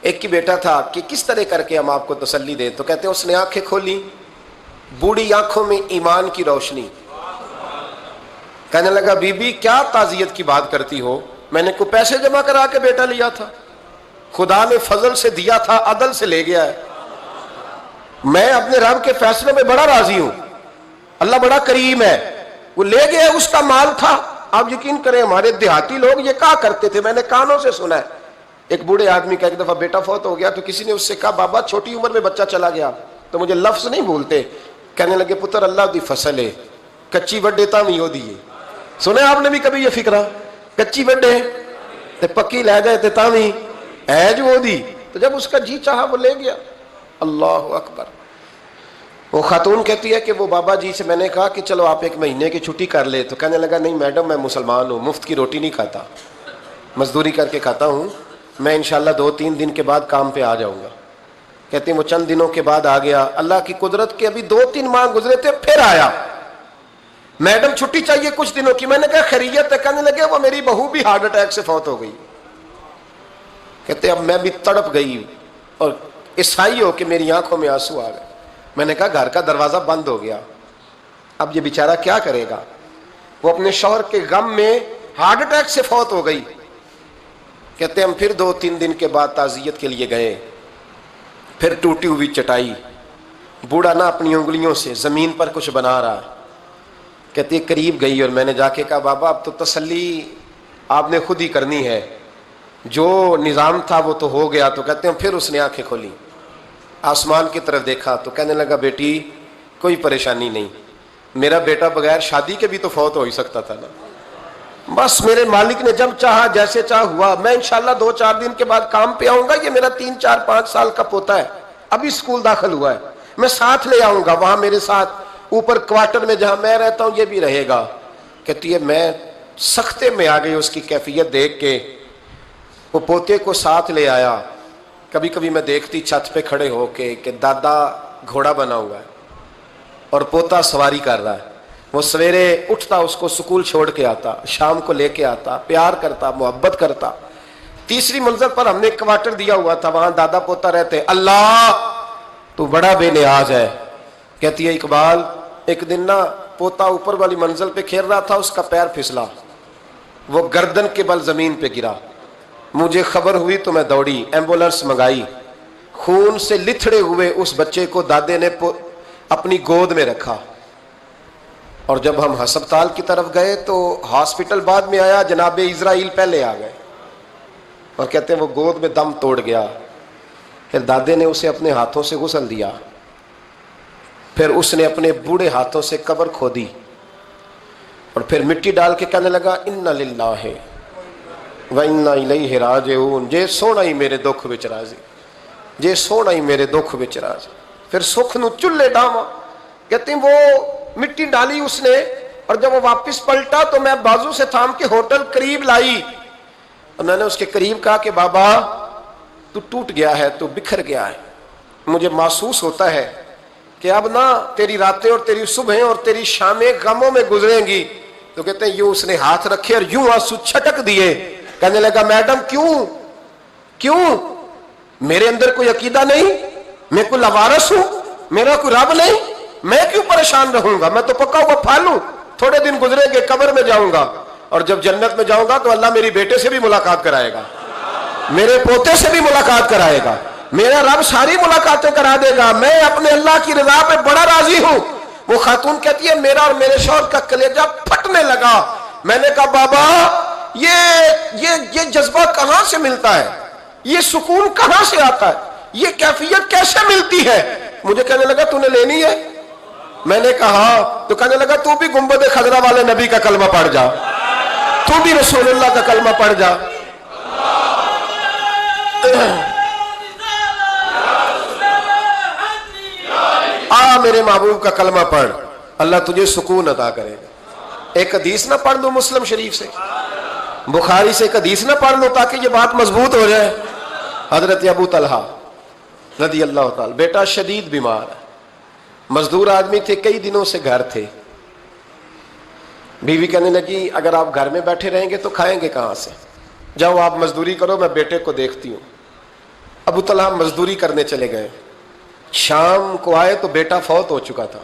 ایک ہی بیٹا تھا، کہ کس طرح کر کے ہم آپ کو تسلی دیں۔ تو کہتے اس نے آنکھیں کھولی، بوڑھی آنکھوں میں ایمان کی روشنی، کہنے لگا بی بی کیا تعزیت کی بات کرتی ہو، میں نے کوئی پیسے جمع کرا کے بیٹا لیا تھا، خدا نے فضل سے دیا تھا، عدل سے لے گیا ہے، میں اپنے رب کے فیصلوں میں بڑا راضی ہوں، اللہ بڑا کریم ہے، وہ لے گیا، اس کا مال تھا۔ آپ یقین کریں ہمارے دیہاتی لوگ یہ کہا کرتے تھے، میں نے کانوں سے سنا ہے، ایک بوڑھے آدمی کا ایک دفعہ بیٹا فوت ہو گیا تو کسی نے اس سے کہا بابا چھوٹی عمر میں بچہ چلا گیا، تو مجھے لفظ نہیں بھولتے، کہنے لگے پتر اللہ دی فصل ہے، کچی وڈے تا نہیں ہو دیے۔ سنے آپ نے بھی کبھی یہ فکرہ، کچی وڈے تے پکی لے جائے تے تاوی ہے جو ہو دی، تو جب اس کا جی چاہا وہ لے گیا۔ اللہ اکبر۔ وہ خاتون کہتی ہے کہ وہ بابا جی سے میں نے کہا کہ چلو آپ 1 مہینے کی چھٹی کر لے، تو کہنے لگا نہیں میڈم میں مسلمان ہوں، مفت کی روٹی نہیں کھاتا، مزدوری کر کے کھاتا ہوں، میں انشاءاللہ 2-3 دن کے بعد کام پہ آ جاؤں گا۔ کہتے ہیں وہ چند دنوں کے بعد آ گیا، اللہ کی قدرت کے ابھی 2-3 ماہ گزرے تھے پھر آیا، میڈم چھٹی چاہیے کچھ دنوں کی، میں نے کہا خیریت ہے؟ کہنے لگے وہ میری بہو بھی ہارٹ اٹیک سے فوت ہو گئی۔ کہتے اب میں بھی تڑپ گئی اور عیسائی ہو کہ میری آنکھوں میں آنسو آ گئے۔ میں نے کہا گھر کا دروازہ بند ہو گیا، اب یہ بیچارہ کیا کرے گا؟ وہ اپنے شوہر کے غم میں ہارٹ اٹیک سے فوت ہو گئی۔ کہتے ہم پھر 2-3 دن کے بعد تعزیت کے لیے گئے، پھر ٹوٹی ہوئی چٹائی، بوڑھا نہ اپنی انگلیوں سے زمین پر کچھ بنا رہا ہے۔ کہتے قریب گئی اور میں نے جا کے کہا بابا اب تو تسلی آپ نے خود ہی کرنی ہے، جو نظام تھا وہ تو ہو گیا۔ تو کہتے ہیں پھر اس نے آنکھیں کھولی، آسمان کی طرف دیکھا تو کہنے لگا بیٹی کوئی پریشانی نہیں، میرا بیٹا بغیر شادی کے بھی تو فوت ہو ہی سکتا تھا نا، بس میرے مالک نے جب چاہا جیسے چاہ ہوا، میں انشاءاللہ 2-4 دن کے بعد کام پہ آؤں گا، یہ میرا 3-4-5 سال کا پوتا ہے، ابھی اسکول داخل ہوا ہے، میں ساتھ لے آؤں گا، وہاں میرے ساتھ اوپر کوارٹر میں جہاں میں رہتا ہوں یہ بھی رہے گا۔ کہتی ہے میں سختے میں آ گئی اس کی کیفیت دیکھ کے، وہ پوتے کو ساتھ لے آیا۔ کبھی کبھی میں دیکھتی چھت پہ کھڑے ہو کے کہ دادا گھوڑا بنا ہوا ہے اور پوتا سواری کر رہا ہے، وہ سویرے اٹھتا اس کو سکول چھوڑ کے آتا، شام کو لے کے آتا، پیار کرتا، محبت کرتا۔ 3ری منزل پر ہم نے کوارٹر دیا ہوا تھا، وہاں دادا پوتا رہتے۔ اللہ تو بڑا بے نیاز ہے۔ کہتی ہے اقبال ایک دن نا پوتا اوپر والی منزل پہ کھیل رہا تھا، اس کا پیر پھسلا، وہ گردن کے بل زمین پہ گرا، مجھے خبر ہوئی تو میں دوڑی، ایمبولنس منگائی، خون سے لتھڑے ہوئے اس بچے کو دادے نے اپنی گود میں رکھا، اور جب ہم ہسپتال کی طرف گئے تو ہاسپٹل بعد میں آیا، جناب اسرائیل پہلے آ گئے اور کہتے ہیں وہ گود میں دم توڑ گیا۔ پھر دادے نے اسے اپنے ہاتھوں سے غسل دیا، پھر اس نے اپنے بوڑھے ہاتھوں سے قبر کھودی اور پھر مٹی ڈال کے کہنے لگا انا للہ وَإِنَّا إِلَيْهِ رَاجِعُونَ، جے سونا ہی میرے دکھ وچ راضی، جے سونا ہی میرے دکھ وچ راضی۔ پھر سکھ نو چلے ڈاما، کہتے ہیں وہ مٹی ڈالی اس نے، اور جب وہ واپس پلٹا تو میں بازو سے تھام کے ہوٹل قریب لائی، اور میں نے اس کے قریب کہا کہ بابا تو ٹوٹ گیا ہے، تو بکھر گیا ہے، مجھے محسوس ہوتا ہے کہ اب نا تیری راتیں اور تیری صبحیں اور تیری شامیں غموں میں گزریں گی۔ تو کہتے ہیں یوں اس نے ہاتھ رکھے اور یوں آنسو چھٹک دیے۔ کہنے لگا میڈم کیوں میرے اندر کوئی عقیدہ نہیں، میں کوئی لوارث ہوں، میرا کوئی رب نہیں، میں کیوں پریشان رہوں گا، میں تو پکا ہوا پھل ہوں، تھوڑے دن گزریں گے قبر میں جاؤں گا، اور جب جنت میں جاؤں گا تو اللہ میری بیٹے سے بھی ملاقات کرائے گا، میرے پوتے سے بھی ملاقات کرائے گا، میرا رب ساری ملاقاتیں کرا دے گا، میں اپنے اللہ کی رضا پہ بڑا راضی ہوں۔ وہ خاتون کہتی ہے میرا اور میرے شوہر کا کلیجہ پھٹنے لگا۔ میں نے کہا بابا یہ جذبہ کہاں سے ملتا ہے، یہ سکون کہاں سے آتا ہے، یہ کیفیت کیسے ملتی ہے؟ مجھے کہنے لگا تو نے لینی ہے؟ میں نے کہا، تو کہنے لگا تو بھی گنبد خضرا والے نبی کا کلمہ پڑھ جا، تو بھی رسول اللہ کا کلمہ پڑھ جا۔ میرے محبوب کا کلمہ پڑھ، اللہ تجھے سکون عطا کرے گا۔ ایک حدیث نہ پڑھ لو مسلم شریف سے، بخاری سے ایک حدیث نہ پڑھ لو تاکہ یہ بات مضبوط ہو جائے۔ حضرت ابو طلحہ رضی اللہ تعالی، بیٹا شدید بیمار ہے، مزدور آدمی تھے، کئی دنوں سے گھر تھے، بیوی کہنے لگی اگر آپ گھر میں بیٹھے رہیں گے تو کھائیں گے کہاں سے، جاؤ آپ مزدوری کرو، میں بیٹے کو دیکھتی ہوں۔ ابو طلحہ مزدوری کرنے چلے گئے، شام کو آئے تو بیٹا فوت ہو چکا تھا۔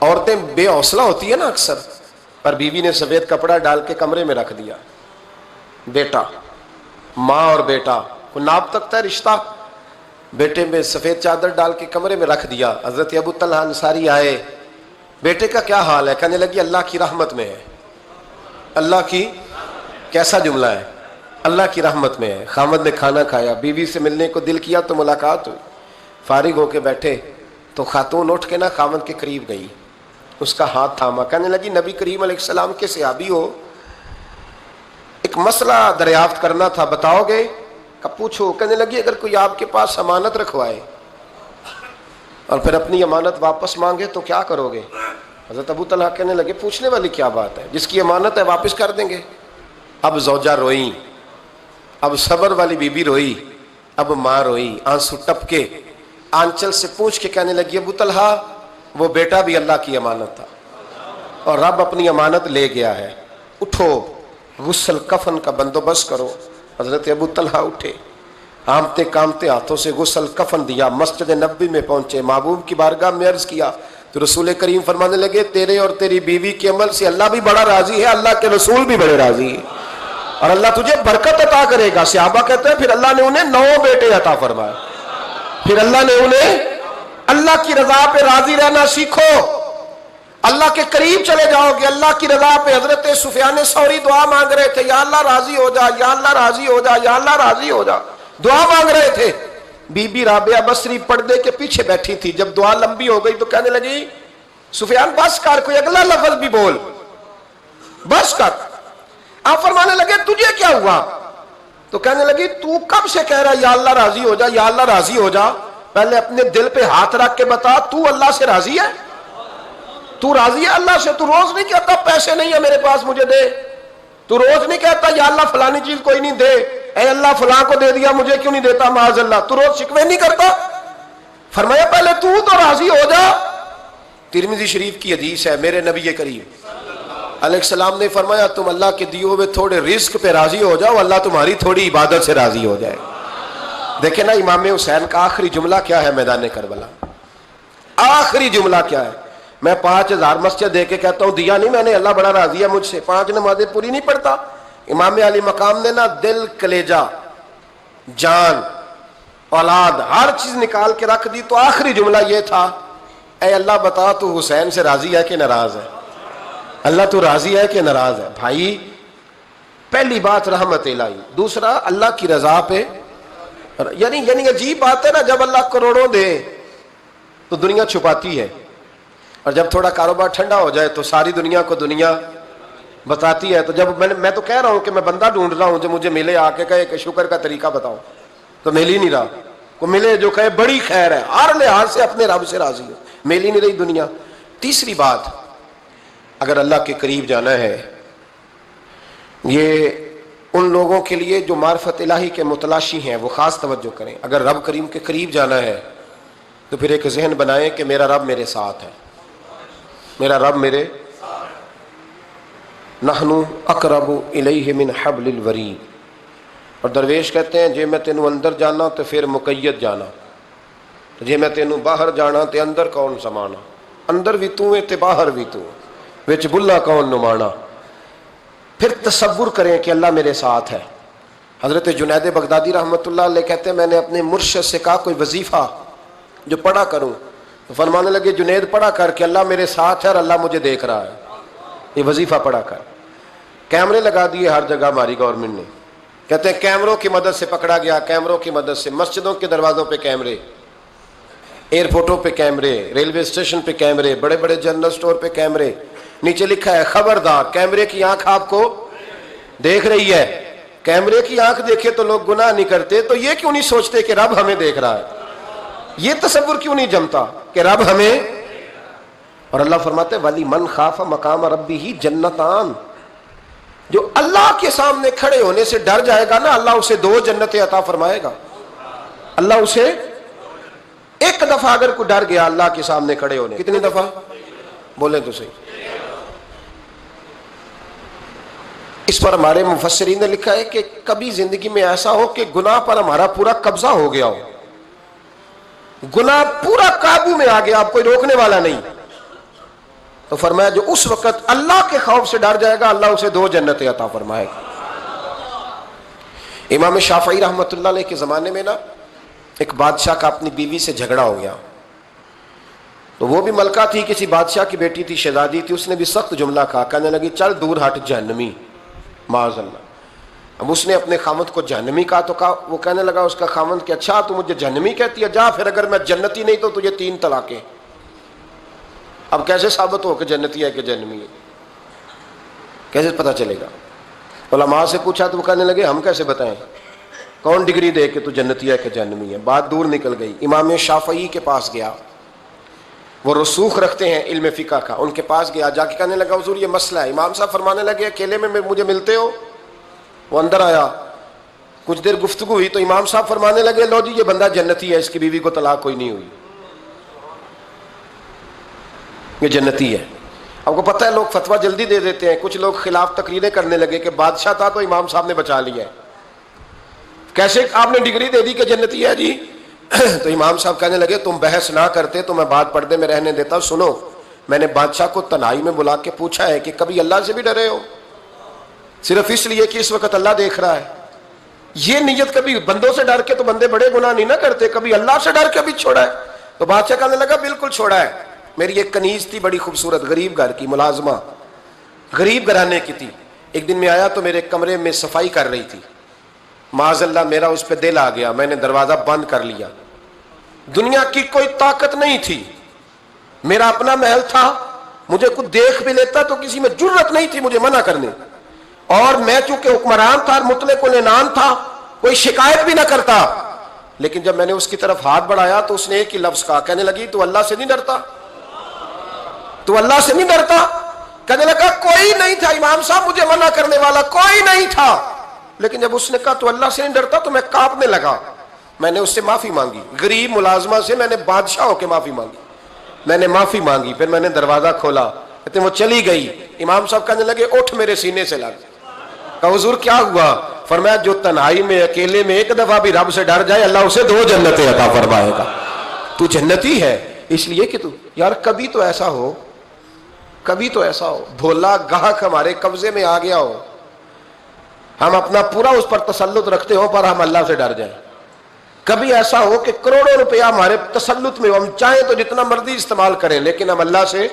عورتیں بے حوصلہ ہوتی ہیں نا اکثر، پر بیوی نے سفید کپڑا ڈال کے کمرے میں رکھ دیا، بیٹا، ماں اور بیٹا کو ناپ تکتا ہے رشتہ، بیٹے میں سفید چادر ڈال کے کمرے میں رکھ دیا۔ حضرت ابو طلحہ انصاری آئے، بیٹے کا کیا حال ہے؟ کہنے لگی اللہ کی رحمت میں ہے۔ اللہ کی، کیسا جملہ ہے، اللہ کی رحمت میں ہے۔ خامد نے کھانا کھایا، بیوی سے ملنے کو دل کیا تو ملاقات ہوئی، فارغ ہو کے بیٹھے تو خاتون اٹھ کے نا خامد کے قریب گئی، اس کا ہاتھ تھاما، کہنے لگی نبی کریم علیہ السلام کے صحابی ہو، ایک مسئلہ دریافت کرنا تھا، بتاؤ گے؟ کہ پوچھو۔ کہنے لگی اگر کوئی آپ کے پاس امانت رکھوائے اور پھر اپنی امانت واپس مانگے تو کیا کرو گے؟ حضرت ابو طلحہ کہنے لگے پوچھنے والی کیا بات ہے، جس کی امانت ہے واپس کر دیں گے۔ اب زوجہ روئی، اب صبر والی بی بی روئی، اب ماں روئی، آنسو ٹپکے، آنچل سے پوچھ کے کہنے لگی ابو طلحہ وہ بیٹا بھی اللہ کی امانت تھا اور رب اپنی امانت لے گیا ہے، اٹھو غسل کفن کا بندوبست کرو۔ حضرت ابو طلحہ اٹھے، کامتے کامتے ہاتھوں سے غسل کفن دیا، مسجد نبوی میں پہنچے، محبوب کی بارگاہ میں عرض کیا تو رسول کریم فرمانے لگے تیرے اور تیری بیوی کے عمل سے اللہ بھی بڑا راضی ہے، اللہ کے رسول بھی بڑے راضی ہیں اور اللہ تجھے برکت عطا کرے گا۔ صحابہ کہتے ہیں پھر اللہ نے انہیں 9 بیٹے عطا فرمائے، پھر اللہ نے انہیں اللہ کی رضا پہ راضی رہنا سیکھو، اللہ کے قریب چلے جاؤ گے اللہ کی رضا پہ۔ حضرت سفیان ثوری دعا مانگ رہے تھے، یا اللہ راضی ہو جا، یا اللہ راضی ہو جا، یا اللہ راضی ہو جا، دعا مانگ رہے تھے۔ بی بی رابعہ بصری پردے کے پیچھے بیٹھی تھی، جب دعا لمبی ہو گئی تو کہنے لگی سفیان بس کر، کوئی اگلا لفظ بھی بول، بس کر۔ آپ فرمانے لگے تجھے کیا ہوا؟ تو کہنے لگی تو کب سے کہہ رہا یا اللہ راضی ہو جا، یا اللہ راضی ہو جا، پہلے اپنے دل پہ ہاتھ رکھ کے بتا تو اللہ سے راضی ہے؟ تو راضی ہے اللہ سے؟ تو روز نہیں کہتا پیسے نہیں ہے میرے پاس مجھے دے، تو روز نہیں کہتا یا اللہ فلانی چیز کوئی نہیں دے، اے اللہ فلاں کو دے دیا مجھے کیوں نہیں دیتا معاذ اللہ، تو روز شکوے نہیں کرتا؟ فرمایا پہلے تو راضی ہو جا۔ ترمذی شریف کی حدیث ہے، میرے نبی کریم علیہ السلام نے فرمایا تم اللہ کے دیے ہوئے تھوڑے رزق پہ راضی ہو جاؤ، اللہ تمہاری تھوڑی عبادت سے راضی ہو جائے۔ دیکھیں نا امام حسین کا آخری جملہ کیا ہے میدان کربلا، آخری جملہ کیا ہے؟ میں 5000 مسجد دے کے کہتا ہوں دیا نہیں میں نے، اللہ بڑا راضی ہے مجھ سے، 5 نمازیں پوری نہیں پڑھتا۔ امام علی مقام نے نا دل کلیجہ جان اولاد ہر چیز نکال کے رکھ دی، تو آخری جملہ یہ تھا اے اللہ بتا تو حسین سے راضی ہے کہ ناراض ہے؟ اللہ تو راضی ہے کہ ناراض ہے؟ بھائی پہلی بات رحمت الہی، دوسرا اللہ کی رضا پہ، یعنی عجیب بات ہے نا، جب اللہ کروڑوں دے تو دنیا چھپاتی ہے، اور جب تھوڑا کاروبار ٹھنڈا ہو جائے تو ساری دنیا کو دنیا بتاتی ہے۔ تو جب میں تو کہہ رہا ہوں کہ میں بندہ ڈھونڈ رہا ہوں جو مجھے ملے، آ کے کہے کہ شکر کا طریقہ بتاؤ، تو مل ہی نہیں رہا، کو ملے جو کہے بڑی خیر ہے، ہر لحاظ سے اپنے رب سے راضی ہو، مل ہی نہیں رہی دنیا۔ تیسری بات، اگر اللہ کے قریب جانا ہے، یہ ان لوگوں کے لیے جو معرفت الہی کے متلاشی ہیں وہ خاص توجہ کریں۔ اگر رب کریم کے قریب جانا ہے تو پھر ایک ذہن بنائیں کہ میرا رب میرے ساتھ ہے، میرا رب میرے، نحن اقرب الیہ من حبل الورید۔ اور درویش کہتے ہیں جے میں تینوں اندر جانا تو پھر مقید جانا، جے میں تینوں باہر جانا تے اندر کون سمانا، اندر بھی تو ہے تے باہر بھی تو ہے، وچ بلا کون نمانا۔ پھر تصور کریں کہ اللہ میرے ساتھ ہے۔ حضرت جنید بغدادی رحمۃ اللہ علیہ کہتے ہیں میں نے اپنے مرشد سے کہا کوئی وظیفہ جو پڑھا کروں، تو فرمانے لگے جنید پڑھا کر کہ اللہ میرے ساتھ ہے اور اللہ مجھے دیکھ رہا ہے، یہ وظیفہ پڑھا کر۔ کیمرے لگا دیے ہر جگہ ہماری گورنمنٹ نے، کہتے ہیں کیمروں کی مدد سے پکڑا گیا، کیمروں کی مدد سے، مسجدوں کے دروازوں پہ کیمرے، ایئرپورٹوں پہ کیمرے، ریلوے اسٹیشن پہ کیمرے، بڑے بڑے جنرل سٹور پہ کیمرے، نیچے لکھا ہے خبردار کیمرے کی آنکھ آپ کو دیکھ رہی ہے۔ کیمرے کی آنکھ دیکھے تو لوگ گناہ نہیں کرتے، تو یہ کیوں نہیں سوچتے کہ رب ہمیں دیکھ رہا ہے؟ یہ تصور کیوں نہیں جمتا کہ رب ہمیں؟ اور اللہ فرماتے ولی من خاف مقام ربہ جنتان، جو اللہ کے سامنے کھڑے ہونے سے ڈر جائے گا نا، اللہ اسے 2 جنتیں عطا فرمائے گا۔ اللہ اسے ایک دفعہ اگر کوئی ڈر گیا اللہ کے سامنے کھڑے ہونے، کتنی دفعہ بولیں تو صحیح؟ اس پر ہمارے مفسرین نے لکھا ہے کہ کبھی زندگی میں ایسا ہو کہ گناہ پر ہمارا پورا قبضہ ہو گیا ہو، گناہ پورا قابو میں آ گیا، اب کوئی روکنے والا نہیں، تو فرمایا جو اس وقت اللہ کے خوف سے ڈر جائے گا اللہ اسے 2 جنتیں عطا فرمائے گا۔ امام شافعی رحمۃ اللہ علیہ کے زمانے میں نا ایک بادشاہ کا اپنی بیوی سے جھگڑا ہو گیا، تو وہ بھی ملکہ تھی، کسی بادشاہ کی بیٹی تھی، شہزادی تھی، اس نے بھی سخت جملہ کہا، کہنے لگی چل دور ہٹ جہنمی، معاذ اللہ۔ اب اس نے اپنے خامند کو جہنمی کہا، تو کہا، وہ کہنے لگا اس کا خامند کہ اچھا تو مجھے جہنمی کہتی ہے، جا پھر اگر میں جنتی نہیں تو تجھے 3 طلاقیں۔ اب کیسے ثابت ہو کہ جنتی ہے کہ جہنمی ہے؟ کیسے پتہ چلے گا؟ علماء سے پوچھا تو وہ کہنے لگے ہم کیسے بتائیں، کون ڈگری دے کہ تو جنتی ہے کہ جہنمی ہے؟ بات دور نکل گئی۔ امام شافعی کے پاس گیا، وہ رسوخ رکھتے ہیں علم فقہ کا. ان کے پاس گیا, جا کے کہنے لگا حضور یہ مسئلہ ہے. امام صاحب فرمانے لگے اکیلے میں مجھے ملتے ہو؟ وہ اندر آیا, کچھ دیر گفتگو ہوئی تو امام صاحب فرمانے لگے لو جی یہ بندہ جنتی ہے, اس کی بیوی کو طلاق کوئی نہیں ہوئی, یہ جنتی ہے. آپ کو پتہ ہے لوگ فتویٰ جلدی دے دیتے ہیں. کچھ لوگ خلاف تقریریں کرنے لگے کہ بادشاہ تھا تو امام صاحب نے بچا لیا ہے. کیسے آپ نے ڈگری دے دی کہ جنتی ہے جی؟ تو امام صاحب کہنے لگے تم بحث نہ کرتے تو میں بات پردے میں رہنے دیتا. سنو, میں نے بادشاہ کو تنہائی میں بلا کے پوچھا ہے کہ کبھی اللہ سے بھی ڈرے ہو؟ صرف اس لیے کہ اس وقت اللہ دیکھ رہا ہے. یہ نیت کبھی بندوں سے ڈر کے تو بندے بڑے گناہ نہیں نہ کرتے, کبھی اللہ سے ڈر کے بھی چھوڑا ہے. تو بادشاہ کہنے لگا بالکل چھوڑا ہے. میری ایک کنیز تھی بڑی خوبصورت, غریب گھر کی ملازمہ, غریب گھرانے کی تھی. ایک دن میں آیا تو میرے کمرے میں صفائی کر رہی تھی. معاذ اللہ میرا اس پہ دل آ گیا, میں نے دروازہ بند کر لیا. دنیا کی کوئی طاقت نہیں تھی, میرا اپنا محل تھا, مجھے کچھ دیکھ بھی لیتا تو کسی میں جرت نہیں تھی مجھے منع کرنے. اور میں چونکہ حکمران تھا, مطلق العنان تھا, کوئی شکایت بھی نہ کرتا. لیکن جب میں نے اس کی طرف ہاتھ بڑھایا تو اس نے ایک ہی لفظ کہا, کہنے لگی تو اللہ سے نہیں ڈرتا؟ تو اللہ سے نہیں ڈرتا؟ کہنے لگا کوئی نہیں تھا امام صاحب مجھے منع کرنے والا, کوئی نہیں تھا. لیکن جب اس نے کہا تو اللہ سے نہیں ڈرتا تو میں کانپنے لگا. میں نے اس سے معافی مانگی, غریب ملازمہ سے میں نے بادشاہ ہو کے معافی مانگی. میں نے معافی مانگی, پھر میں نے دروازہ کھولا, کہتے وہ چلی گئی. امام صاحب کہنے لگے اٹھ میرے سینے سے لگ. کہا حضور کیا ہوا؟ فرمایا جو تنہائی میں اکیلے میں ایک دفعہ بھی رب سے ڈر جائے اللہ اسے 2 جنتیں عطا فرمائے گا. تو جنتی ہے اس لیے کہ تو یار کبھی تو ایسا ہو, کبھی تو ایسا ہو بھولا گاہک ہمارے قبضے میں آ گیا ہو, ہم اپنا پورا اس پر تسلط رکھتے ہو پر ہم اللہ سے ڈر جائیں. کبھی ایسا ہو کہ کروڑوں روپیہ ہمارے تسلط میں ہو, ہم چاہیں تو جتنا مرضی استعمال کریں لیکن ہم اللہ سے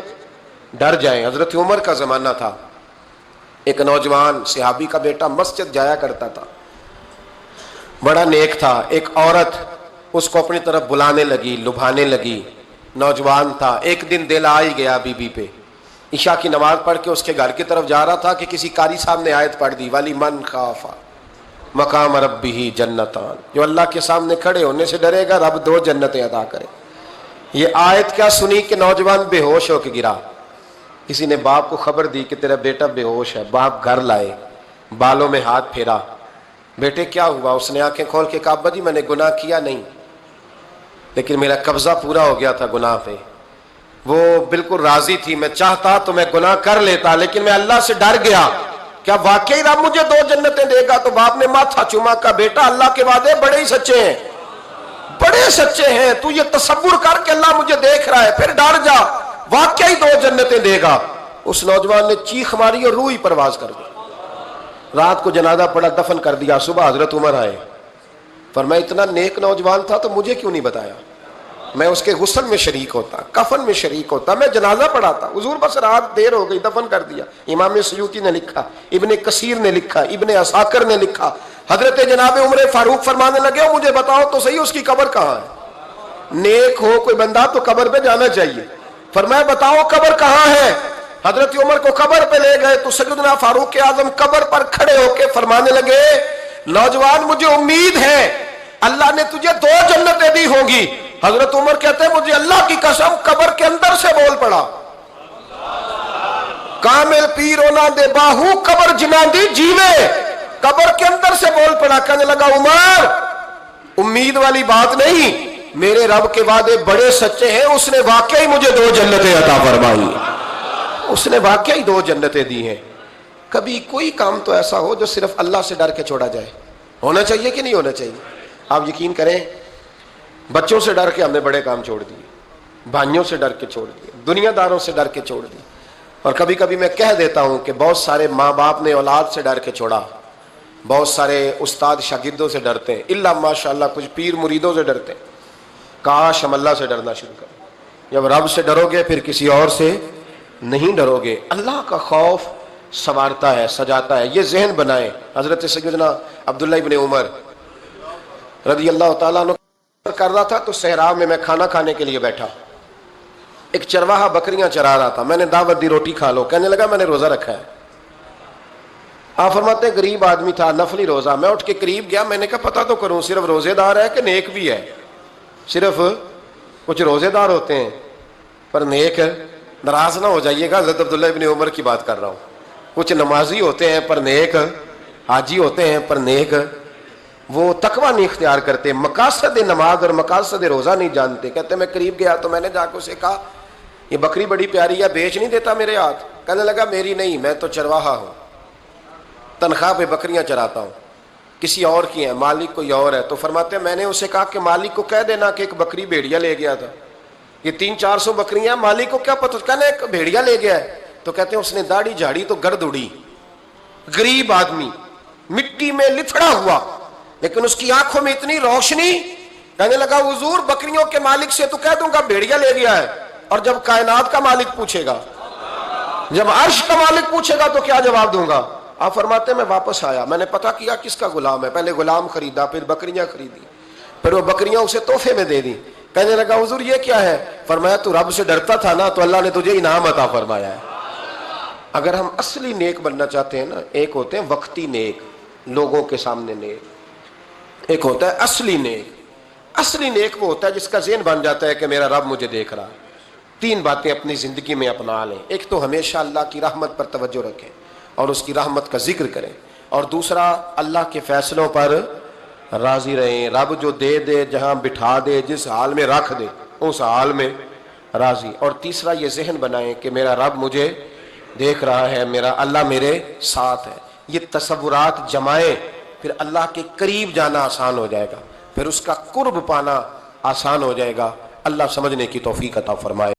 ڈر جائیں. حضرت عمر کا زمانہ تھا, ایک نوجوان صحابی کا بیٹا مسجد جایا کرتا تھا, بڑا نیک تھا. ایک عورت اس کو اپنی طرف بلانے لگی, لبھانے لگی. نوجوان تھا, ایک دن دل آ ہی گیا بی بی پہ. عشاء کی نماز پڑھ کے اس کے گھر کی طرف جا رہا تھا کہ کسی قاری صاحب نے آیت پڑھ دی, والی من خاف مقام ربہ جنتان, جو اللہ کے سامنے کھڑے ہونے سے ڈرے گا رب 2 جنتیں عطا کرے. یہ آیت کیا سنی کہ نوجوان بے ہوش ہو کے گرا. کسی نے باپ کو خبر دی کہ تیرا بیٹا بے ہوش ہے. باپ گھر لائے, بالوں میں ہاتھ پھیرا, بیٹے کیا ہوا؟ اس نے آنکھیں کھول کے کہا ابا جی میں نے گناہ کیا نہیں, لیکن میرا قبضہ پورا ہو گیا تھا گناہ پہ. وہ بالکل راضی تھی, میں چاہتا تو میں گناہ کر لیتا لیکن میں اللہ سے ڈر گیا. کیا واقعی رب مجھے 2 جنتیں دے گا؟ تو باپ نے ماتھا چوما, کا بیٹا اللہ کے وعدے بڑے ہی سچے ہیں, بڑے سچے ہیں. تو یہ تصور کر کے اللہ مجھے دیکھ رہا ہے, پھر ڈر جا, واقعی 2 جنتیں دے گا. اس نوجوان نے چیخ ماری اور روح ہی پرواز کر دی. رات کو جنازہ پڑا, دفن کر دیا. صبح حضرت عمر آئے, فرمایا اتنا نیک نوجوان تھا تو مجھے کیوں نہیں بتایا؟ میں اس کے غسل میں شریک ہوتا, کفن میں شریک ہوتا, میں جنازہ پڑھاتا. حضور بس رات دیر ہو گئی, دفن کر دیا. امام سیوطی نے لکھا, ابن کثیر نے لکھا, ابن عساکر نے لکھا. حضرت جناب عمر فاروق فرمانے لگے مجھے بتاؤ تو صحیح اس کی قبر کہاں ہے؟ نیک ہو کوئی بندہ تو قبر پہ جانا چاہیے. فرمایا بتاؤ قبر کہاں ہے؟ حضرت عمر کو قبر پہ لے گئے تو سیدنا فاروق اعظم قبر پر کھڑے ہو کے فرمانے لگے نوجوان مجھے امید ہے اللہ نے تجھے 2 جنتیں دی ہوں گی. حضرت عمر کہتے ہیں مجھے اللہ کی قسم قبر کے اندر سے بول پڑا, کامل پیر ہونا دے باہو قبر جنا دی جیوے. قبر کے اندر سے بول پڑا, کہنے لگا عمر امید والی بات نہیں, میرے رب کے وعدے بڑے سچے ہیں, اس نے واقعی مجھے 2 جنتیں عطا فرمائی, اس نے واقعی 2 جنتیں دی ہیں. کبھی کوئی کام تو ایسا ہو جو صرف اللہ سے ڈر کے چھوڑا جائے, ہونا چاہیے کہ نہیں ہونا چاہیے؟ آپ یقین کریں بچوں سے ڈر کے ہم نے بڑے کام چھوڑ دیے, بھائیوں سے ڈر کے چھوڑ دیے, دنیا داروں سے ڈر کے چھوڑ دیے. اور کبھی کبھی میں کہہ دیتا ہوں کہ بہت سارے ماں باپ نے اولاد سے ڈر کے چھوڑا, بہت سارے استاد شاگردوں سے ڈرتے ہیں, الا ماشاءاللہ کچھ پیر مریدوں سے ڈرتے ہیں. کاش ہم اللہ سے ڈرنا شروع کریں. جب رب سے ڈرو گے پھر کسی اور سے نہیں ڈرو گے. اللہ کا خوف سنوارتا ہے, سجاتا ہے, یہ ذہن بنائیں. حضرت سیدنا عبداللہ ابن عمر رضی اللہ تعالیٰ عنہ کر رہا تھا تو صحرا میں کھانا کھانے کے لیے بیٹھا, ایک چرواہا بکریاں چرا رہا تھا. میں نے دعوت دی روٹی کھا لو, کہنے لگا میں نے روزہ رکھا ہے. آپ فرماتے ہیں غریب آدمی تھا, نفلی روزہ. میں اٹھ کے قریب گیا, میں نے کہا پتہ تو کروں صرف روزے دار ہے کہ نیک بھی ہے؟ صرف کچھ روزے دار ہوتے ہیں. پر نیک ناراض نہ ہو جائیے گا، حضرت عبداللہ ابن عمر کی بات کر رہا ہوں. کچھ نمازی ہوتے ہیں پر نیک، حاجی ہوتے ہیں پر نیک وہ تقوی نہیں اختیار کرتے، مقاصد نماز اور مقاصد روزہ نہیں جانتے. کہتے میں قریب گیا تو میں نے جا کے اسے کہا یہ بکری بڑی پیاری ہے، بیچ نہیں دیتا میرے ہاتھ؟ کہنے لگا میری نہیں، میں تو چرواہا ہوں، تنخواہ پہ بکریاں چراتا ہوں، کسی اور کی ہیں، مالک کوئی اور ہے. تو فرماتے ہیں میں نے اسے کہا کہ مالک کو کہہ دینا کہ ایک بکری بھیڑیا لے گیا تھا، یہ 300-400 بکریاں، مالک کو کیا پتہ؟ کہنے ایک بھیڑیا لے گیا ہے. تو کہتے ہیں اس نے داڑھی جھاڑی تو گرد اڑی، غریب آدمی مٹی میں لتھڑا ہوا، لیکن اس کی آنکھوں میں اتنی روشنی. کہنے لگا حضور بکریوں کے مالک سے تو کہہ دوں گا بھیڑیا لے گیا ہے، اور جب کائنات کا مالک پوچھے گا، جب عرش کا مالک پوچھے گا تو کیا جواب دوں گا؟ آپ فرماتے ہیں میں واپس آیا، میں نے پتا کیا کس کا غلام ہے، پہلے غلام خریدا، پھر بکریاں خریدی، پھر وہ بکریاں اسے تحفے میں دے دی. کہنے لگا حضور یہ کیا ہے؟ فرمایا تو رب سے ڈرتا تھا نا، تو اللہ نے تجھے انعام عطا فرمایا ہے. اگر ہم اصلی نیک بننا چاہتے ہیں نا، ایک ہوتے ہیں وقتی نیک، لوگوں کے سامنے نیک، ایک ہوتا ہے اصلی نیک. اصلی نیک وہ ہوتا ہے جس کا ذہن بن جاتا ہے کہ میرا رب مجھے دیکھ رہا. 3 باتیں اپنی زندگی میں اپنا لیں. ایک تو ہمیشہ اللہ کی رحمت پر توجہ رکھیں اور اس کی رحمت کا ذکر کریں، اور دوسرا اللہ کے فیصلوں پر راضی رہیں. رب جو دے دے، جہاں بٹھا دے، جس حال میں رکھ دے اس حال میں راضی. اور تیسرا یہ ذہن بنائیں کہ میرا رب مجھے دیکھ رہا ہے، میرا اللہ میرے ساتھ ہے. یہ تصورات جمائیں، پھر اللہ کے قریب جانا آسان ہو جائے گا، پھر اس کا قرب پانا آسان ہو جائے گا. اللہ سمجھنے کی توفیق عطا فرمائے.